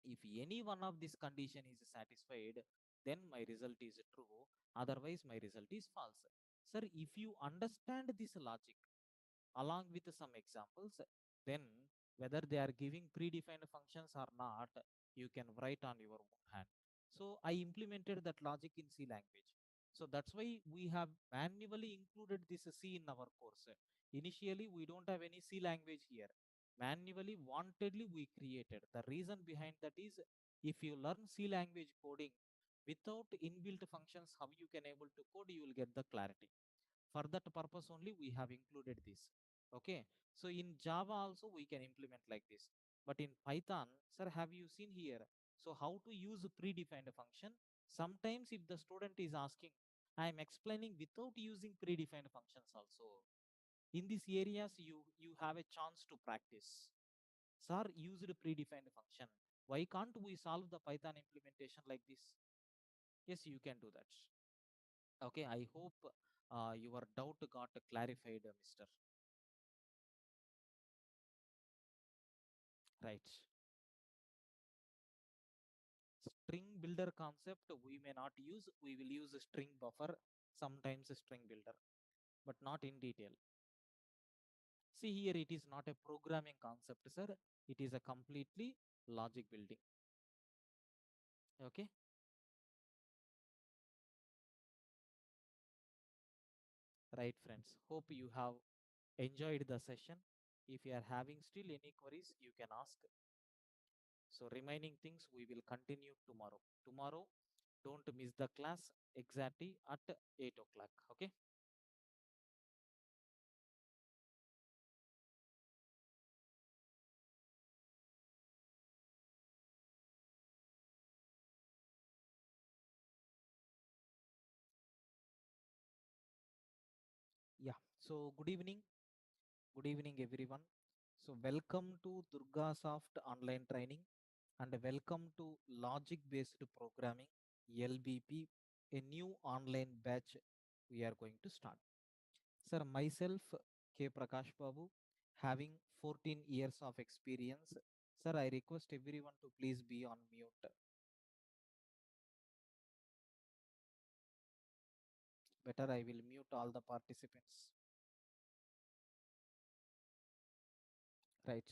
If any one of this condition is satisfied, then my result is true. Otherwise, my result is false. Sir, if you understand this logic along with some examples, then whether they are giving predefined functions or not, you can write on your own hand. So I implemented that logic in C language. So that's why we have manually included this C in our course. Initially we don't have any C language here, manually wantedly we created. The reason behind that is, if you learn C language coding without inbuilt functions, how you can able to code, you will get the clarity. For that purpose only we have included this. Okay, so in Java also we can implement like this, but in Python, sir, have you seen here? So how to use a predefined function? Sometimes if the student is asking, I am explaining without using predefined functions also. In these areas you have a chance to practice. Sir, used predefined function, why can't we solve the Python implementation like this? Yes, you can do that. Okay, I hope your doubt got clarified, Mr. Right. String builder concept we may not use. We will use a string buffer, sometimes a string builder, but not in detail. See here, it is not a programming concept, sir. It is a completely logic building. Okay, right, friends. Hope you have enjoyed the session. If you are having still any queries, you can ask. So remaining things we will continue tomorrow. Tomorrow, don't miss the class exactly at 8 o'clock. Okay. Yeah. So good evening. Good evening, everyone. So welcome to Durga Soft online training and welcome to logic based programming LBP, a new online batch we are going to start. Sir, myself K Prakash Babu, having 14 years of experience. Sir, I request everyone to please be on mute. Better I will mute all the participants. Right.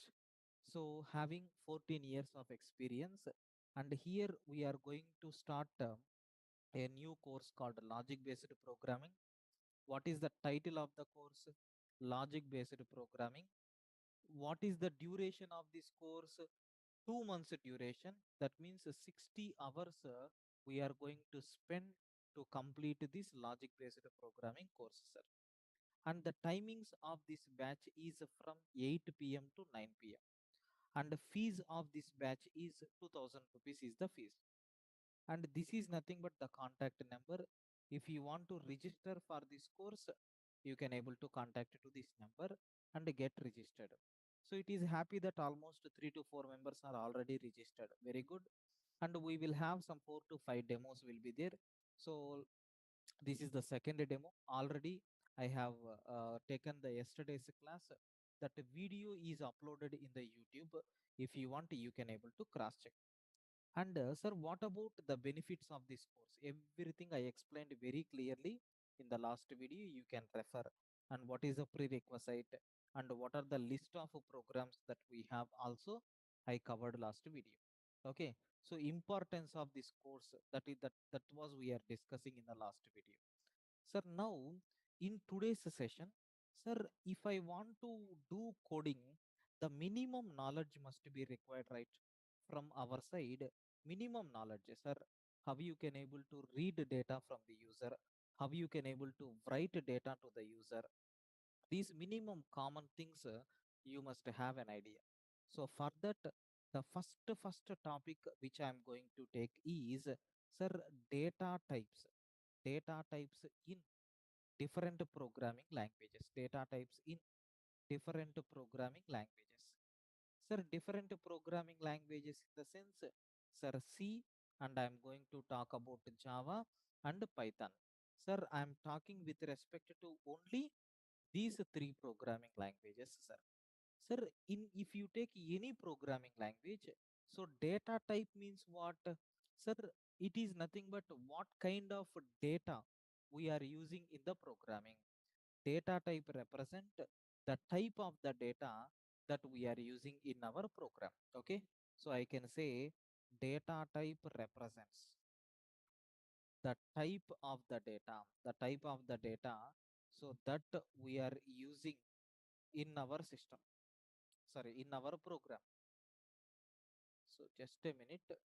So having 14 years of experience, and here we are going to start a new course called logic based programming. What is the title of the course? Logic based programming. What is the duration of this course? 2 months duration. That means 60 hours we are going to spend to complete this logic based programming course, sir. And the timings of this batch is from 8 p.m. to 9 p.m. And the fees of this batch is 2000 rupees is the fees. And this is nothing but the contact number. If you want to register for this course, you can able to contact to this number and get registered. So it is happy that almost 3 to 4 members are already registered. Very good. And we will have some 4 to 5 demos will be there. So this is the second demo. Already I have taken the yesterday's class. That video is uploaded in the YouTube. If you want, you can able to cross check. And sir, what about the benefits of this course? Everything I explained very clearly in the last video. You can refer. And what is the prerequisite and what are the list of programs that we have also I covered last video. Okay. So importance of this course, that was we are discussing in the last video. Sir, now in today's session, sir, if I want to do coding, the minimum knowledge must be required, right? From our side, minimum knowledge, sir. How you can able to read data from the user, how you can able to write data to the user. These minimum common things you must have an idea. So for that, the first topic which I am going to take is, sir, data types. Data types in different programming languages. Data types in different programming languages. Sir, different programming languages in the sense, sir, C, and I am going to talk about Java and Python. Sir, I am talking with respect to only these three programming languages, sir. Sir, in if you take any programming language, so data type means what? Sir, it is nothing but what kind of data we are using in the programming. Data type represent the type of the data that we are using in our program. Okay, so I can say data type represents. the type of the data, so that we are using in our system, sorry, in our program. So just a minute,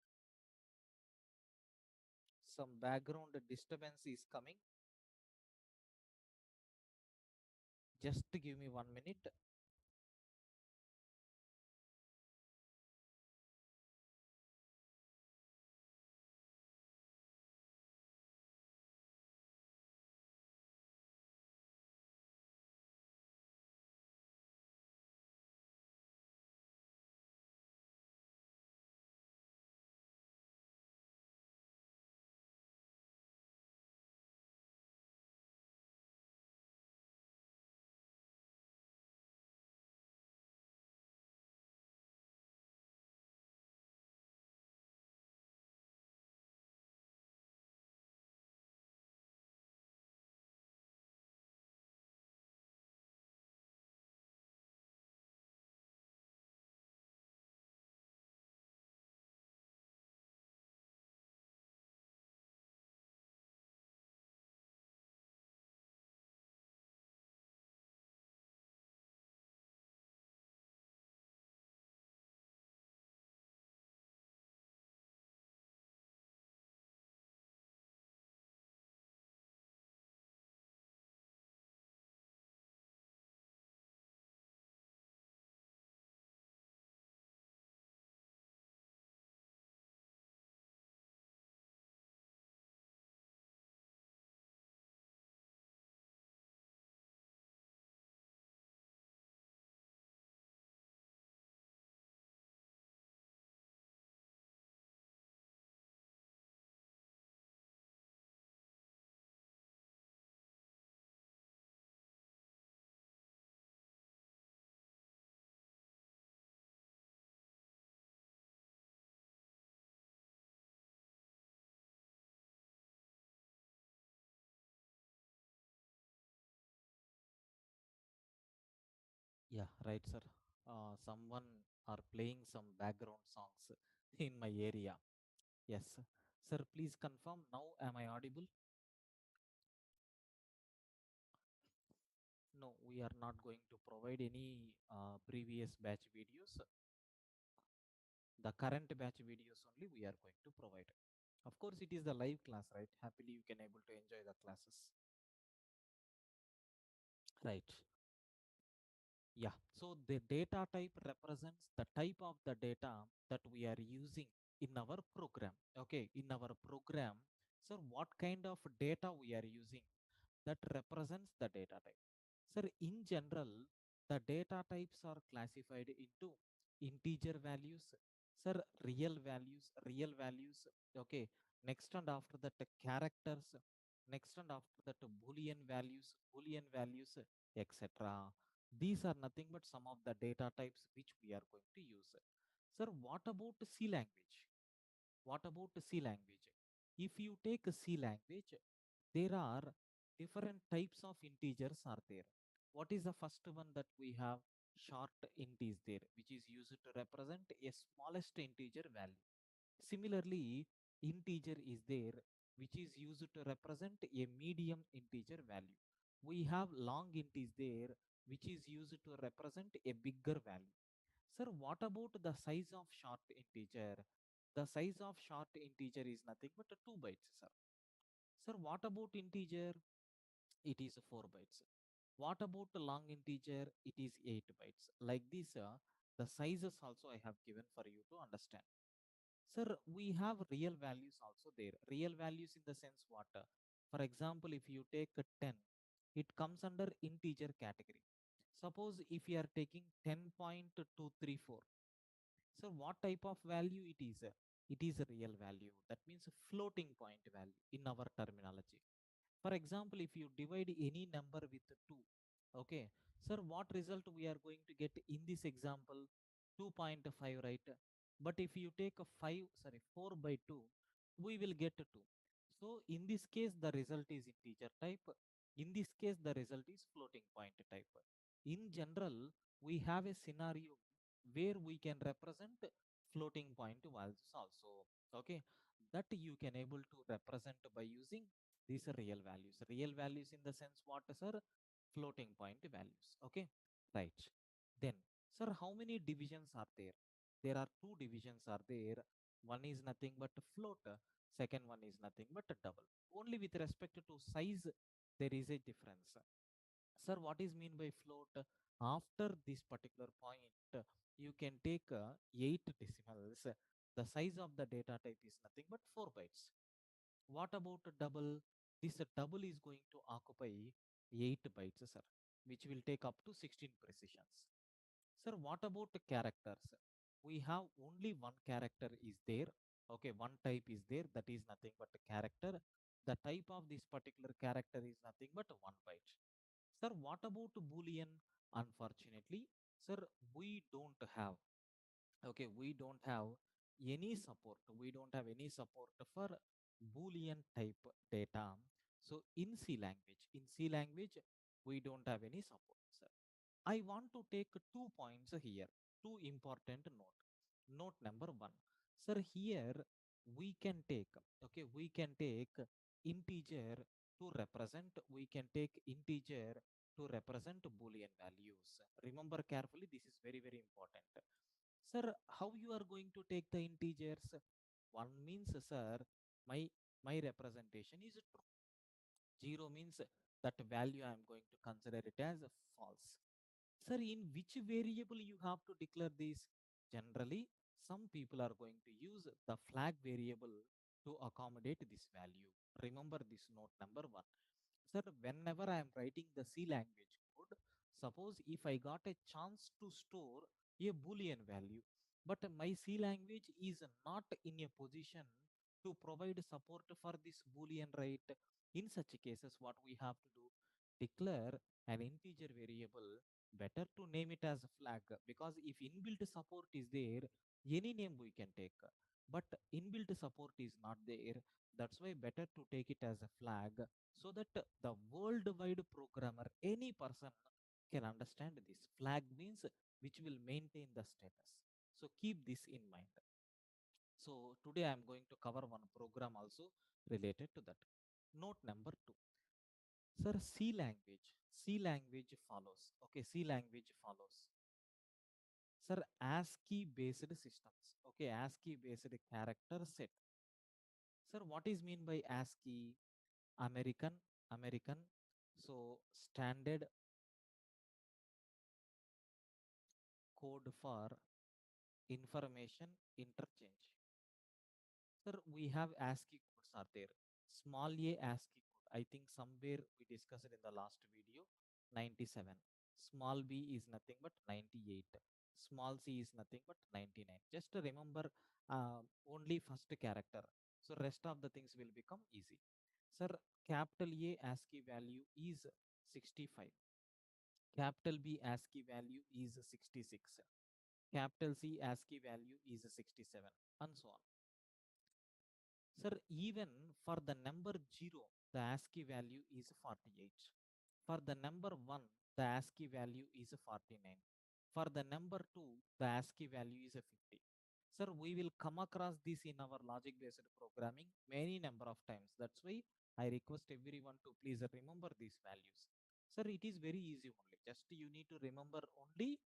some background disturbance is coming. Just give me 1 minute. Yeah, right, sir. Someone are playing some background songs in my area. Yes, sir. Please confirm now. Am I audible? No, we are not going to provide any previous batch videos. The current batch videos only we are going to provide. Of course, it is the live class, right? Happily, you can able to enjoy the classes. Right. Yeah. So the data type represents the type of the data that we are using in our program. Okay. In our program, so what kind of data we are using that represents the data type. Sir, in general, the data types are classified into integer values, sir, real values, okay. Next and after that, characters. Next and after that, boolean values, etc. These are nothing but some of the data types which we are going to use. Sir, what about C language? What about C language? If you take a C language, there are different types of integers are there. What is the first one that we have? Short int is there, which is used to represent a smallest integer value. Similarly, integer is there, which is used to represent a medium integer value. We have long int is there, which is used to represent a bigger value. Sir, what about the size of short integer? The size of short integer is nothing but 2 bytes, sir. Sir, what about integer? It is 4 bytes. What about the long integer? It is 8 bytes. Like this, the sizes also I have given for you to understand. Sir, we have real values also there. Real values in the sense what? For example, if you take a 10, it comes under integer category. Suppose if you are taking 10.234, so what type of value it is? It is a real value. That means a floating point value in our terminology. For example, if you divide any number with 2, okay, sir, what result we are going to get in this example? 2.5, right? But if you take a 5, sorry, 4 by 2, we will get 2. So in this case, the result is integer type. In this case, the result is floating point type. In general, we have a scenario where we can represent floating point values also. Okay, that you can able to represent by using these real values. Real values in the sense what, sir? Floating point values. Okay, right. Then, sir, how many divisions are there? There are two divisions are there. One is nothing but float. Second one is nothing but a double. Only with respect to size, there is a difference. Sir, what is mean by float? After this particular point, you can take 8 decimals. The size of the data type is nothing but 4 bytes. What about a double? This double is going to occupy 8 bytes, sir, which will take up to 16 precisions. Sir, what about the characters? We have only one character is there. Okay, one type is there. That is nothing but a character. The type of this particular character is nothing but 1 byte. Sir, what about Boolean? Unfortunately, sir, we don't have. Okay, we don't have any support. We don't have any support for Boolean type data. So in C language, we don't have any support, sir. I want to take 2 points here, two important note. Note number one, sir, here we can take, okay, we can take integer to represent, we can take integer to represent Boolean values. Remember carefully, this is very, very important. Sir, how you are going to take the integers? One means, sir, my my representation is true. Zero means that value I am going to consider it as false. Sir, in which variable you have to declare this? Generally, some people are going to use the flag variable to accommodate this value. Remember this note number one. Sir, whenever I am writing the C language code, suppose if I got a chance to store a Boolean value, but my C language is not in a position to provide support for this Boolean, right? In such cases, what we have to do? Declare an integer variable. Better to name it as a flag, because if inbuilt support is there, any name we can take. But inbuilt support is not there. That's why better to take it as a flag, so that the worldwide programmer, any person, can understand this. Flag means which will maintain the status. So keep this in mind. So today I am going to cover one program also related to that. Note number two. Sir, C language. C language follows. Okay, C language follows. Sir, ASCII based systems. Okay, ASCII based character set. Sir, what is mean by ASCII? American, American. So standard code for information interchange. Sir, we have ASCII codes are there. Small a ASCII code. I think somewhere we discussed it in the last video. 97. Small b is nothing but 98. Small c is nothing but 99. Just to remember only first character. So rest of the things will become easy. Sir, capital A ASCII value is 65. Capital B ASCII value is 66. Capital C ASCII value is 67, and so on. Sir, even for the number 0, the ASCII value is 48. For the number 1, the ASCII value is 49. For the number 2, the ASCII value is 50. Sir, we will come across this in our logic based programming many number of times. That's why I request everyone to please remember these values. Sir, it is very easy only. Just you need to remember only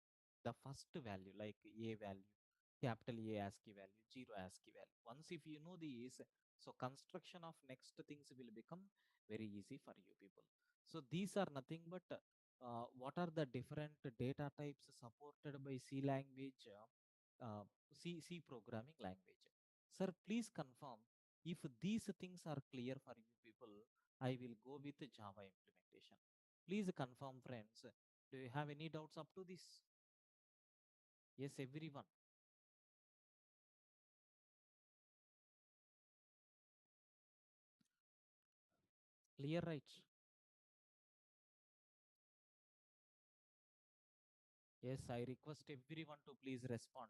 the first value, like A value, capital A ASCII value, 0 ASCII value. Once if you know these, so construction of next things will become very easy for you people. So these are nothing but what are the different data types supported by C language, C programming language. Sir, please confirm if these things are clear for you people. I will go with Java implementation. Please confirm, friends. Do you have any doubts up to this? Yes, everyone. Clear, right? Yes, I request everyone to please respond.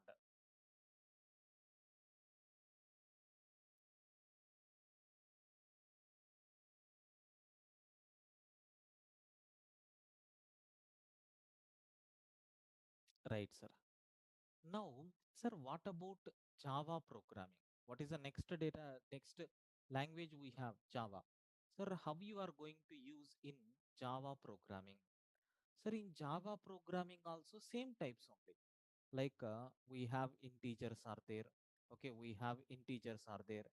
Right, sir. Now, sir, what about Java programming? What is the next data, next language we have? Java. Sir, how you are going to use in Java programming? Sir, in Java programming also same types only. Like we have integers are there. Okay, we have integers are there.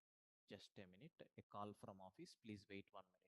Just a minute, a call from office. Please wait 1 minute.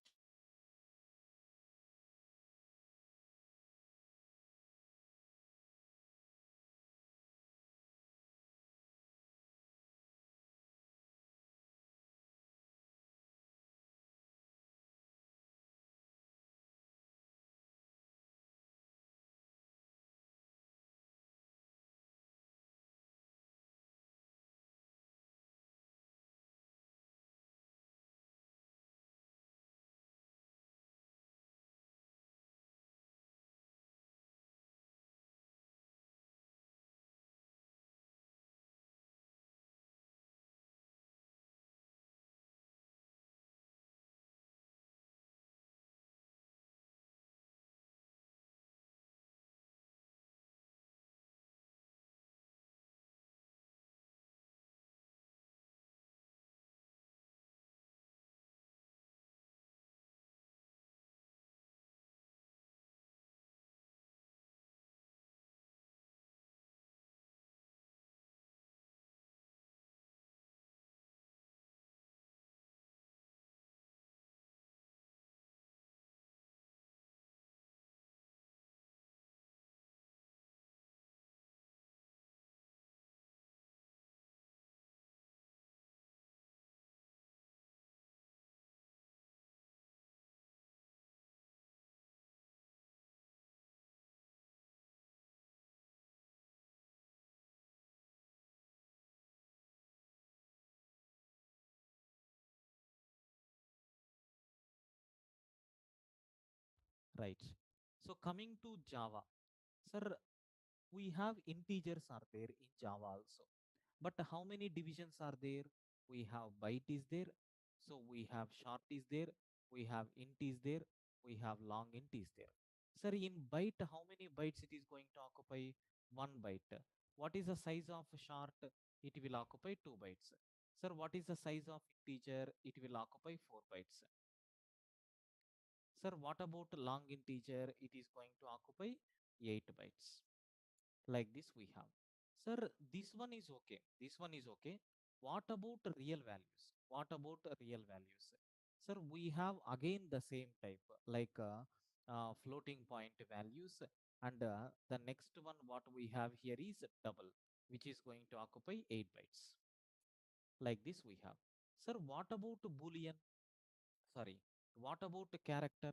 Right. So coming to Java, sir, we have integers are there in Java also. But how many divisions are there? We have byte is there. So we have short is there. We have int is there. We have long int is there. Sir, in byte, how many bytes it is going to occupy? 1 byte. What is the size of short? It will occupy 2 bytes. Sir, what is the size of integer? It will occupy 4 bytes. Sir, what about long integer? It is going to occupy 8 bytes. Like this we have. Sir, this one is okay. This one is okay. What about real values? What about real values? Sir, we have again the same type like floating point values, and the next one what we have here is double, which is going to occupy 8 bytes. Like this we have. Sir, what about boolean? Sorry, what about the character?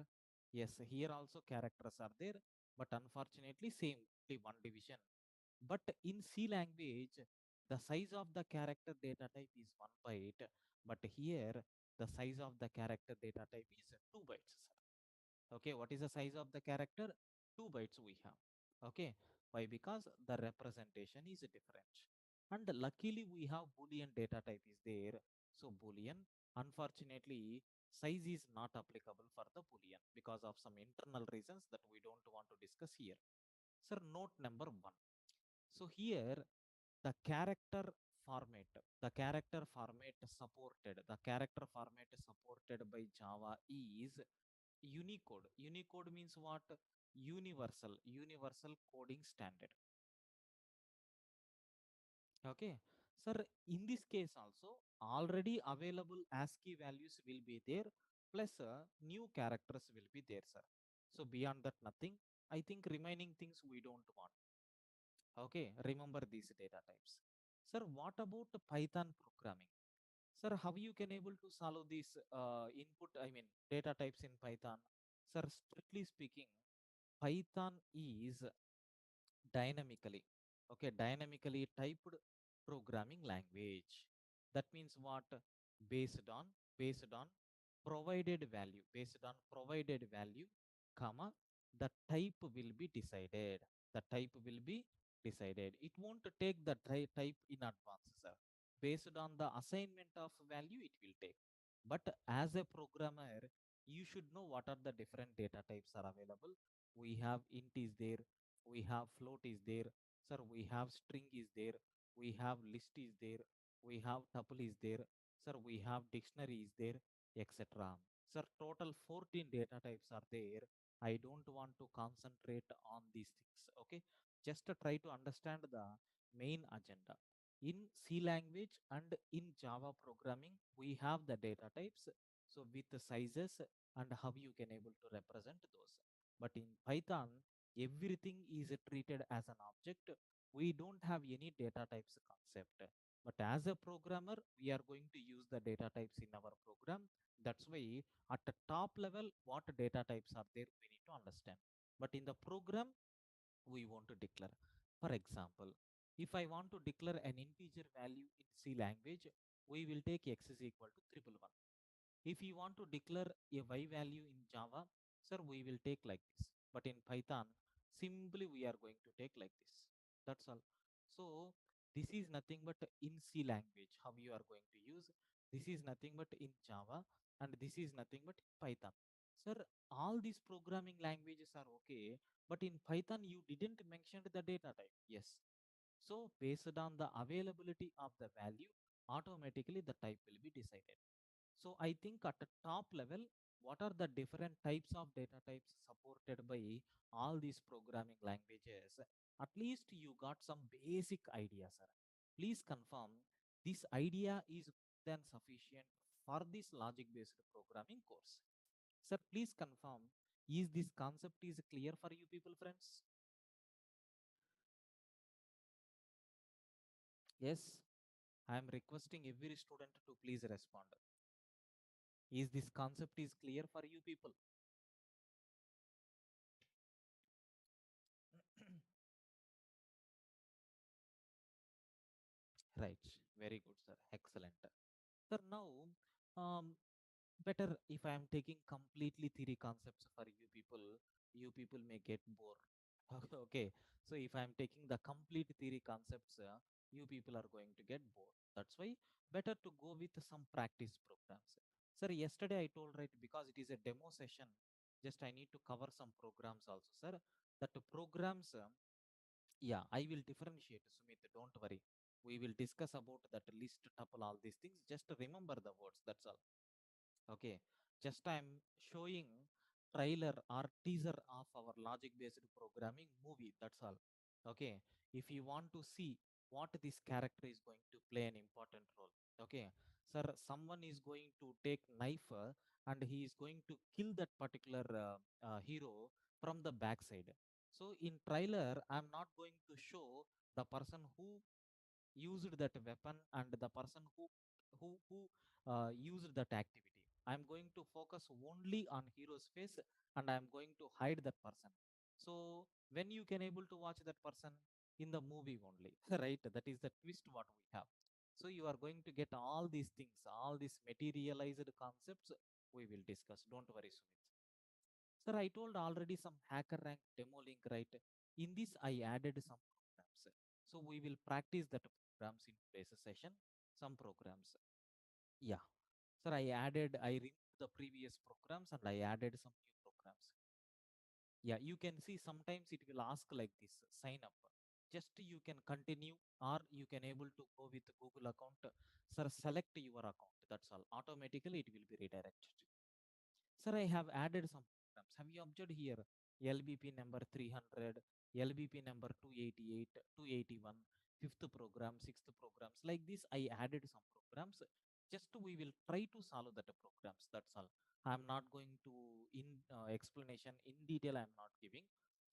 Yes, here also characters are there, but unfortunately same, only one division. But in C language, the size of the character data type is 1 byte, but here the size of the character data type is 2 bytes. Okay, what is the size of the character? 2 bytes we have. Okay, why? Because the representation is different. And luckily we have Boolean data type is there. So Boolean, unfortunately, size is not applicable for the Boolean because of some internal reasons that we don't want to discuss here. Sir, note number one. So here the character format, the character format the character format supported by Java is Unicode. Unicode means what? Universal coding standard. Okay. Sir, in this case also, already available ASCII values will be there, plus new characters will be there, sir. So beyond that, nothing. I think remaining things we don't want. Okay, remember these data types. Sir, what about Python programming? Sir, how you can able to solve this data types in Python? Sir, strictly speaking, Python is dynamically, okay, dynamically typed programming language. That means what? Based on, based on provided value, based on provided value, comma, the type will be decided. The type will be decided. It won't take the type in advance, sir. Based on the assignment of value, it will take. But as a programmer, you should know what are the different data types are available. We have int is there, we have float is there, sir, we have string is there, we have list is there, we have tuple is there, sir, we have dictionary is there, etc. Sir, total 14 data types are there. I don't want to concentrate on these things. Okay, just to try to understand the main agenda. In C language and in Java programming, we have the data types. So with the sizes and how you can able to represent those. But in Python, everything is treated as an object. We don't have any data types concept. But as a programmer, we are going to use the data types in our program. That's why at the top level, what data types are there, we need to understand. But in the program, we want to declare. For example, if I want to declare an integer value in C language, we will take x is equal to triple one. If you want to declare a y value in Java, sir, we will take like this. But in Python, simply we are going to take like this. That's all. So this is nothing but in C language, how you are going to use. This is nothing but in Java, and this is nothing but in Python. Sir, all these programming languages are okay, but in Python, you didn't mention the data type. Yes. So based on the availability of the value, automatically the type will be decided. So I think at the top level, what are the different types of data types supported by all these programming languages? At least you got some basic idea, sir. Please confirm this idea is more than sufficient for this logic-based programming course. Sir, please confirm, is this concept is clear for you people, friends? Yes, I am requesting every student to please respond. Is this concept is clear for you people? Right. Very good, sir. Excellent. Sir, now, um, better if I am taking completely theory concepts for you people may get bored. Okay. So if I am taking the complete theory concepts, you people are going to get bored. That's why better to go with some practice programs. Sir, yesterday I told right because it is a demo session. Just I need to cover some programs also, sir. That programs yeah, I will differentiate, Sumit. Don't worry. We will discuss about that list, tuple, all these things. Just remember the words. That's all. Okay. Just I'm showing trailer or teaser of our logic-based programming movie. That's all. Okay. If you want to see what this character is going to play an important role. Okay. Sir, someone is going to take knife and he is going to kill that particular hero from the backside. So in trailer, I'm not going to show the person who used that weapon and the person who used that activity. I'm going to focus only on hero's face and I'm going to hide that person. So when you can able to watch that person in the movie only, right? That is the twist what we have. So you are going to get all these things, all these materialized concepts we will discuss. Don't worry, Sumit. Sir, I told already some hacker rank demo link, right? In this, I added some programs. So we will practice that programs in today's session. Some programs. Yeah. Sir, I removed the previous programs and I added some new programs. Yeah, you can see sometimes it will ask like this, sign up. Just you can continue or you can able to go with Google account. Sir, select your account. That's all. Automatically it will be redirected. Sir, I have added some programs. Have you observed here? LBP number 300, LBP number 288, 281, fifth program, sixth programs. Like this, I added some programs. Just we will try to solve that programs. That's all. I'm not going to in explanation in detail. I'm not giving.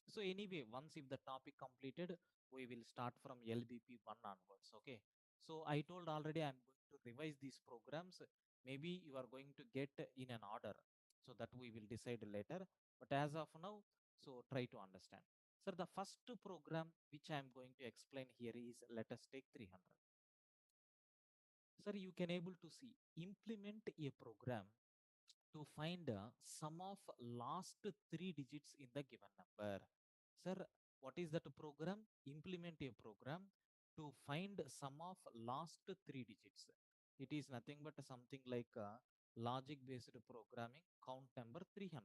So anyway, once if the topic completed, we will start from LBP 1 onwards. Okay. So I told already I'm going to revise these programs. Maybe you are going to get in an order. So that we will decide later. But as of now, so try to understand. Sir, the first program which I am going to explain here is let us take 300. Sir, you can able to see implement a program to find sum of last three digits in the given number. Sir, what is that program? Implement a program to find sum of last three digits. It is nothing but something like logic based programming count number 300.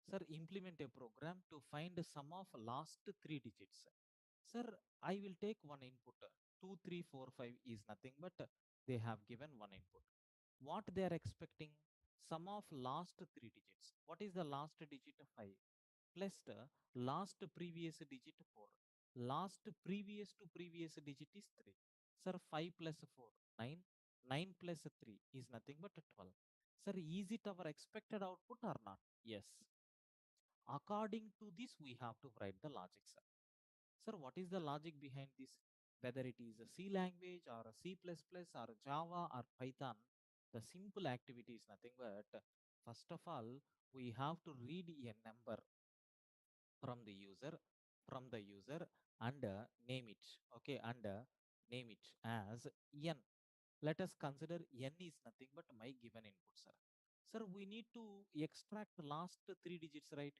Sir, implement a program to find sum of last three digits. Sir, I will take one input. 2, 3, 4, 5 is nothing but they have given one input. What they are expecting? Sum of last three digits. What is the last digit? 5 plus the last previous digit 4. Last previous to previous digit is 3. Sir, 5 plus 4, 9. 9 plus 3 is nothing but 12. Sir, is it our expected output or not? Yes. According to this, we have to write the logic, sir. Sir, what is the logic behind this? Whether it is a C language or a C++ or Java or Python, the simple activity is nothing but first of all, we have to read a number from the user and name it. Okay, and name it as n. Let us consider n is nothing but my given input, sir. Sir, we need to extract the last three digits, right?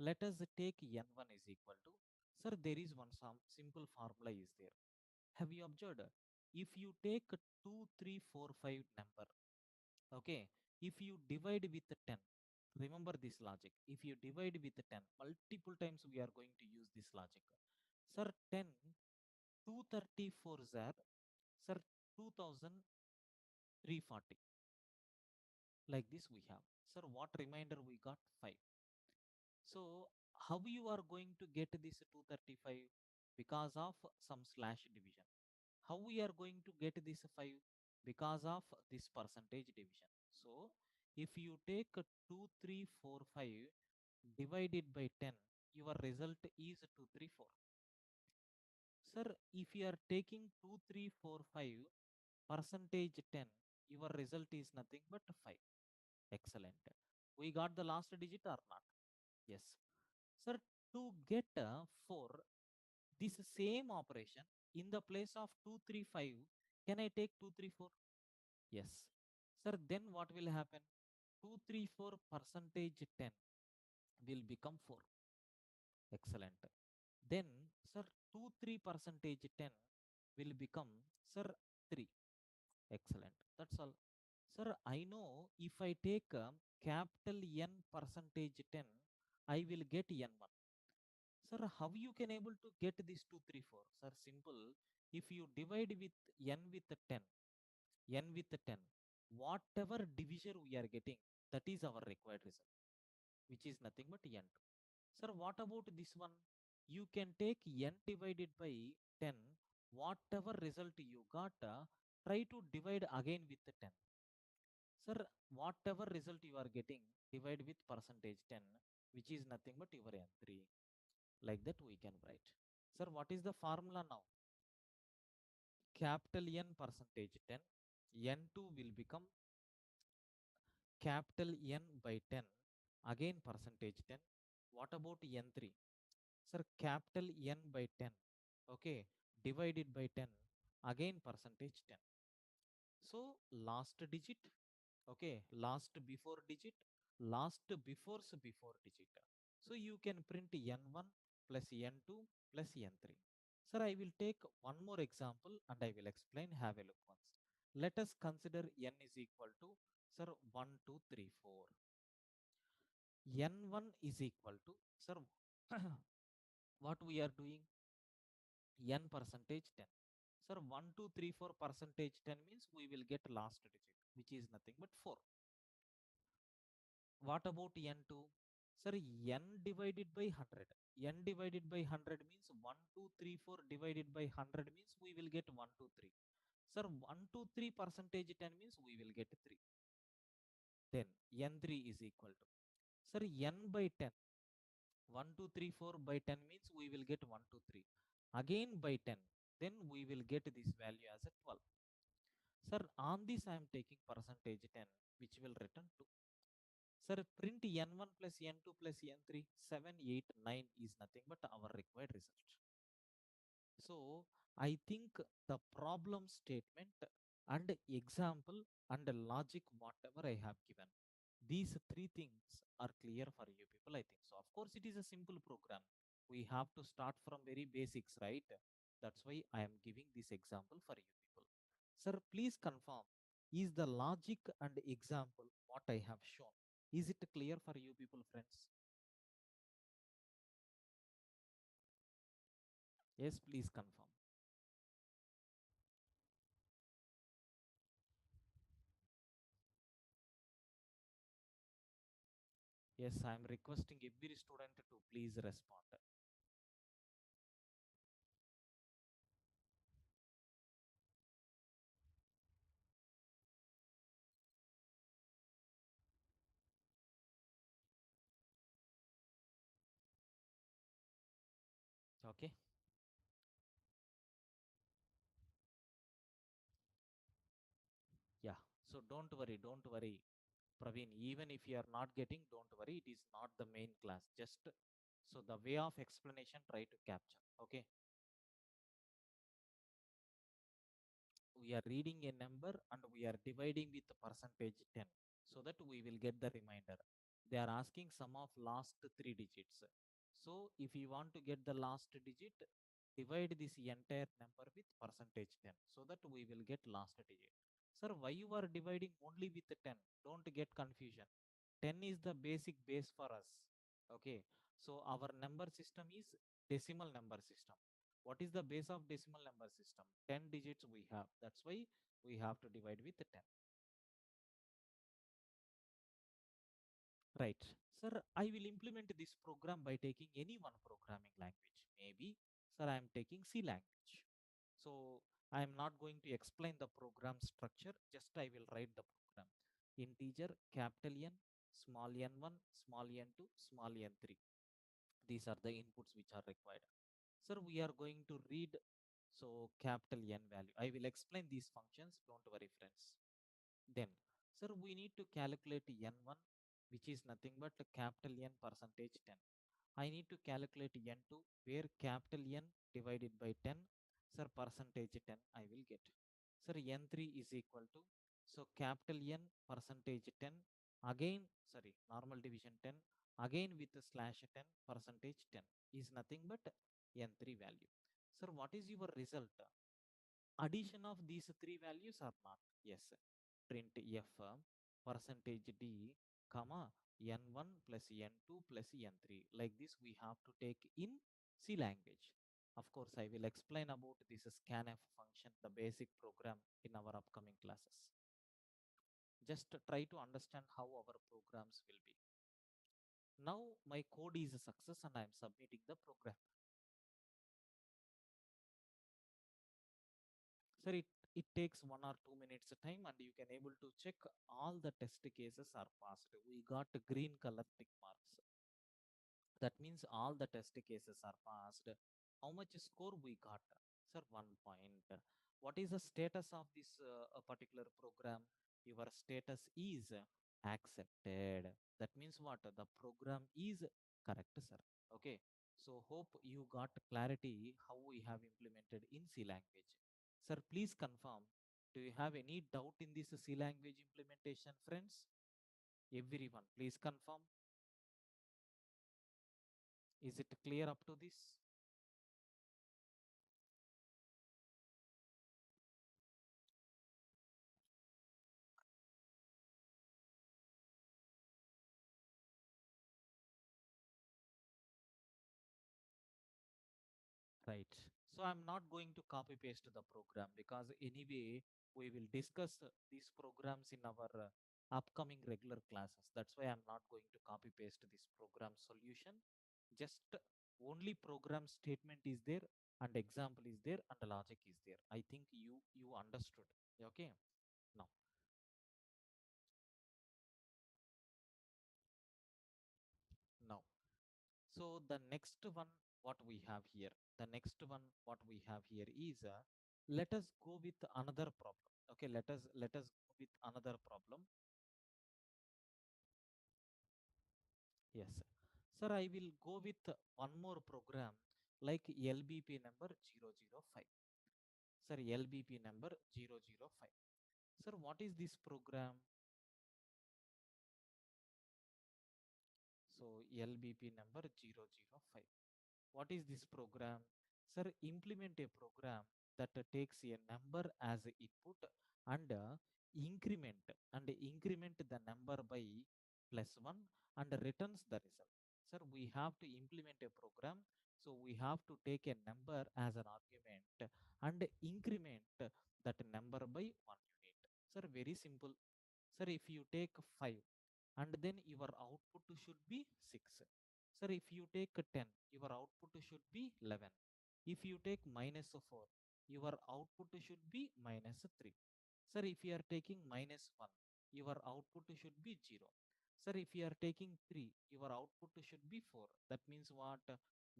Let us take n1 is equal to, sir, there is one some simple formula is there. Have you observed? If you take 2, 3, 4, 5 number, okay, if you divide with 10, remember this logic. If you divide with 10, multiple times we are going to use this logic. Sir, 10, 234 are, sir, 2340. Like this we have. Sir, what reminder we got? 5. So, how you are going to get this 235? Because of some slash division. How we are going to get this 5? Because of this percentage division. So, if you take 2345 divided by 10, your result is 234. Sir, if you are taking 2345 percentage 10, your result is nothing but 5. Excellent. We got the last digit or not? Yes. Sir, to get 4, this same operation in the place of 235, can I take 234? Yes. Sir, then what will happen? 234 percentage 10 will become 4. Excellent. Then, sir, 23 percentage 10 will become, sir, 3. Excellent. That's all. Sir, I know if I take capital N percentage 10, I will get N1. Sir, how you can able to get this 234? Sir, simple. If you divide with N with 10, N with 10, whatever divisor we are getting, that is our required result, which is nothing but N2. Sir, what about this one? You can take N divided by 10, whatever result you got, try to divide again with 10. Sir, whatever result you are getting, divide with percentage 10, which is nothing but your N3. Like that we can write. Sir, what is the formula now? Capital N percentage 10, N2 will become capital N by 10, again percentage 10. What about N3? Sir, capital N by 10, okay, divided by 10, again percentage 10. So, last digit, okay, last before digit, last before digit. So, you can print N1 plus N2 plus N3. Sir, I will take one more example and I will explain. Have a look once. Let us consider N is equal to, sir, 1, 2, 3, 4. N1 is equal to, sir, what we are doing? N percentage 10. Sir, 1, 2, 3, 4 percentage 10 means we will get last digit, which is nothing but 4. What about N2? Sir, N divided by 100. N divided by 100 means 1, 2, 3, 4 divided by 100 means we will get 1, 2, 3. Sir, 1, 2, 3 percentage 10 means we will get 3. Then N3 is equal to, sir, N by 10. 1, 2, 3, 4 by 10 means we will get 1, 2, 3. Again by 10. Then we will get this value as a 12. Sir, on this I am taking percentage 10, which will return 2. Sir, print N1 plus N2 plus N3, 7, 8, 9 is nothing but our required result. So, I think the problem statement and example and the logic, whatever I have given, these three things are clear for you people, I think so. Of course, it is a simple program. We have to start from very basics, right? That's why I am giving this example for you people. Sir, please confirm, is the logic and example what I have shown, is it clear for you people, friends? Yes, please confirm. Yes, I am requesting every student to please respond. Okay. Yeah. So don't worry, Praveen. Even if you are not getting, don't worry. It is not the main class. Just so the way of explanation, try to capture. Okay. We are reading a number and we are dividing with the percentage 10 so that we will get the remainder. They are asking sum of last three digits. So if you want to get the last digit, divide this entire number with percentage 10 so that we will get last digit. Sir, why you are dividing only with the 10? Don't get confusion. 10 is the basic base for us. Okay. So our number system is decimal number system. What is the base of decimal number system? 10 digits we have. That's why we have to divide with 10. Right. Sir, I will implement this program by taking any one programming language. Maybe, sir, I am taking C language. So I am not going to explain the program structure, just I will write the program. Integer, capital N, small n1, small n2, small n3. These are the inputs which are required. Sir, we are going to read, so capital N value. I will explain these functions, don't worry friends. Then, sir, we need to calculate N1, which is nothing but capital N percentage 10. I need to calculate N2, where capital N divided by 10, sir, percentage 10 I will get. Sir, N3 is equal to, so capital N percentage 10, again, sorry, normal division 10, again with the slash 10, percentage 10 is nothing but N3 value. Sir, what is your result? Addition of these three values or not? Yes. Print f percentage d comma n1 plus n2 plus n3. Like this we have to take in C language. Of course, I will explain about this scanf function, the basic program in our upcoming classes. Just try to understand how our programs will be. Now my code is a success and I am submitting the program. Sir, it takes 1 or 2 minutes time and you can able to check all the test cases are passed. We got green color tick marks. That means all the test cases are passed. How much score we got? Sir, 1 point. What is the status of this particular program? Your status is accepted. That means what? The program is correct, sir. Okay. So hope you got clarity how we have implemented in C language. Sir, please confirm. Do you have any doubt in this C language implementation, friends? Everyone, please confirm. Is it clear up to this? Right. So I'm not going to copy paste the program because anyway we will discuss these programs in our upcoming regular classes. That's why I'm not going to copy paste this program solution. Just only program statement is there and example is there and the logic is there. I think you understood. Okay. Now, now. So the next one, what we have here, the next one, what we have here is, let us go with another problem. Okay, let us go with another problem. Yes, sir, I will go with one more program like LBP number 005. Sir, LBP number 005. Sir, what is this program? So LBP number 005. What is this program? Sir, implement a program that takes a number as a input and increment the number by +1 and returns the result. Sir, we have to implement a program. So we have to take a number as an argument and increment that number by 1 unit. Sir, very simple. Sir, if you take 5, and then your output should be 6. Sir, if you take 10, your output should be 11. If you take minus 4, your output should be minus 3. Sir, if you are taking minus 1, your output should be 0. Sir, if you are taking 3, your output should be 4. That means what?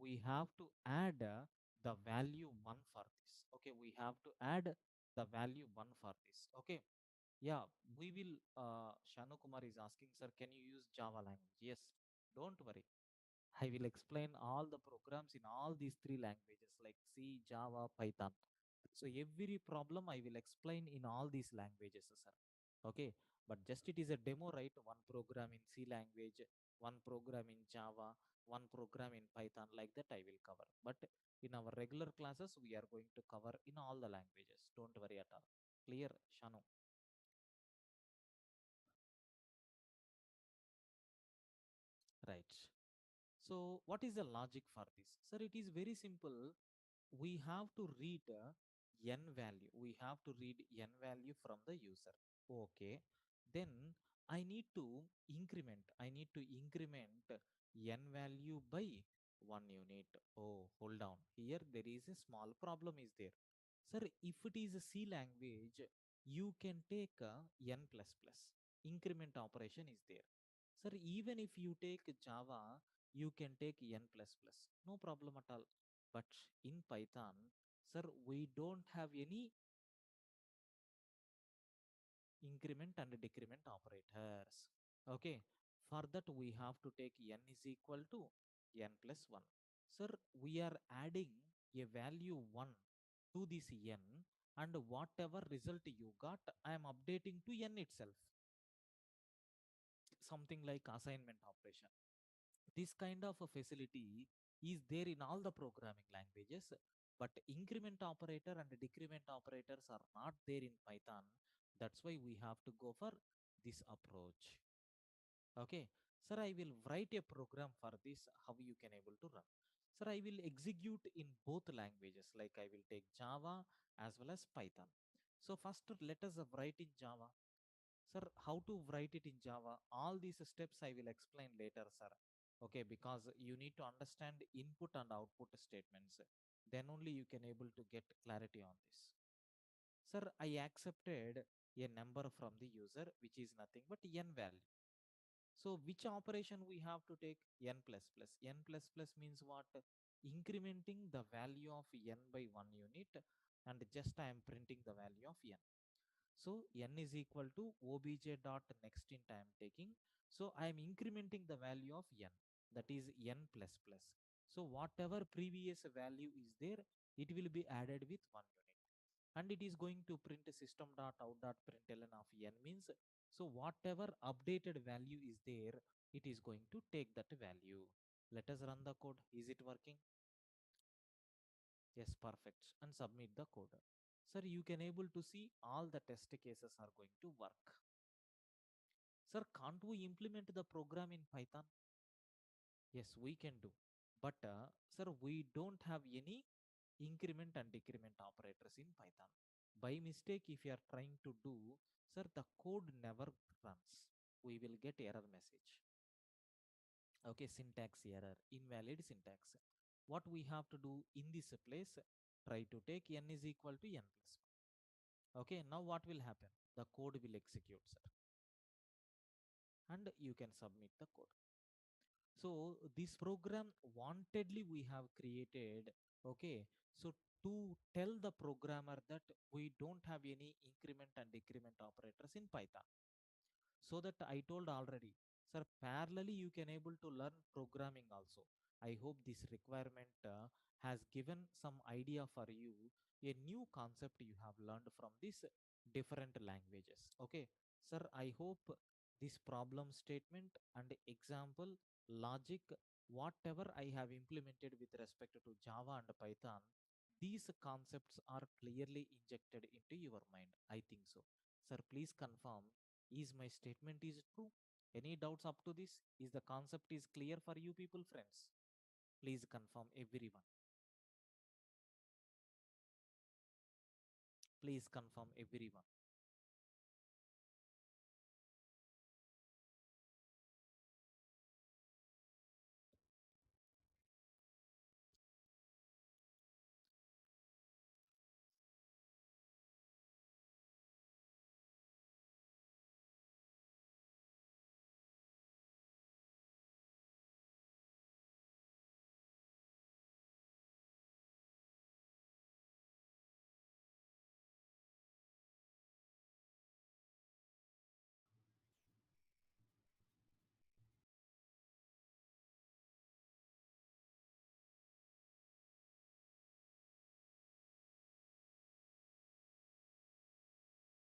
We have to add the value 1 for this. Okay, we have to add the value 1 for this. Okay, yeah, we will. Shanu Kumar is asking, sir, can you use Java language? Yes, don't worry. I will explain all the programs in all these three languages like C, Java, Python. So every problem I will explain in all these languages, sir. Okay, but just it is a demo, right? One program in C language, one program in Java, one program in Python, like that I will cover. But in our regular classes, we are going to cover in all the languages. Don't worry at all. Clear, Shanu? Right. So, what is the logic for this? Sir, it is very simple. We have to read n value. We have to read n value from the user. Okay. Then I need to increment. I need to increment n value by 1 unit. Oh, hold on. Here there is a small problem is there. Sir, if it is a C language, you can take n plus plus. Increment operation is there. Sir, even if you take Java, you can take n plus plus. No problem at all. But in Python, sir, we don't have any increment and decrement operators. Okay. For that, we have to take n is equal to n plus 1. Sir, we are adding a value 1 to this n, and whatever result you got, I am updating to n itself. Something like assignment operation. This kind of a facility is there in all the programming languages, but increment operator and decrement operators are not there in Python. That's why we have to go for this approach. Okay, sir, I will write a program for this, how you can able to run. Sir, I will execute in both languages, like I will take Java as well as Python. So first let us write in Java. Sir, how to write it in Java? All these steps I will explain later, sir. Okay, because you need to understand input and output statements. Then only you can able to get clarity on this. Sir, I accepted a number from the user, which is nothing but n value. So which operation we have to take? N plus plus. N plus plus means what? Incrementing the value of n by 1 unit, and just I am printing the value of n. So n is equal to obj dot next int I am taking. So I am incrementing the value of n, that is n plus plus. So whatever previous value is there, it will be added with 1 unit. And it is going to print system dot out dot println of n means, so whatever updated value is there, it is going to take that value. Let us run the code. Is it working? Yes, perfect. And submit the code. Sir, you can able to see all the test cases are going to work. Sir, can't we implement the program in Python? Yes, we can do. But, sir, we don't have any increment and decrement operators in Python. By mistake, if you are trying to do, sir, the code never runs. We will get error message. Okay, syntax error, invalid syntax. What we have to do in this place, try to take n is equal to n plus 1. Okay, now what will happen? The code will execute, sir, and you can submit the code. So this program wantedly we have created. Okay, so to tell the programmer that we don't have any increment and decrement operators in Python. So that I told already, sir, parallelly you can able to learn programming also. I hope this requirement has given some idea for you, a new concept you have learned from these different languages. Okay, sir, I hope this problem statement and example logic, whatever I have implemented with respect to Java and Python, these concepts are clearly injected into your mind. I think so. Sir, please confirm, is my statement is true? Any doubts up to this? Is the concept is clear for you people, friends? Please confirm, everyone. Please confirm, everyone.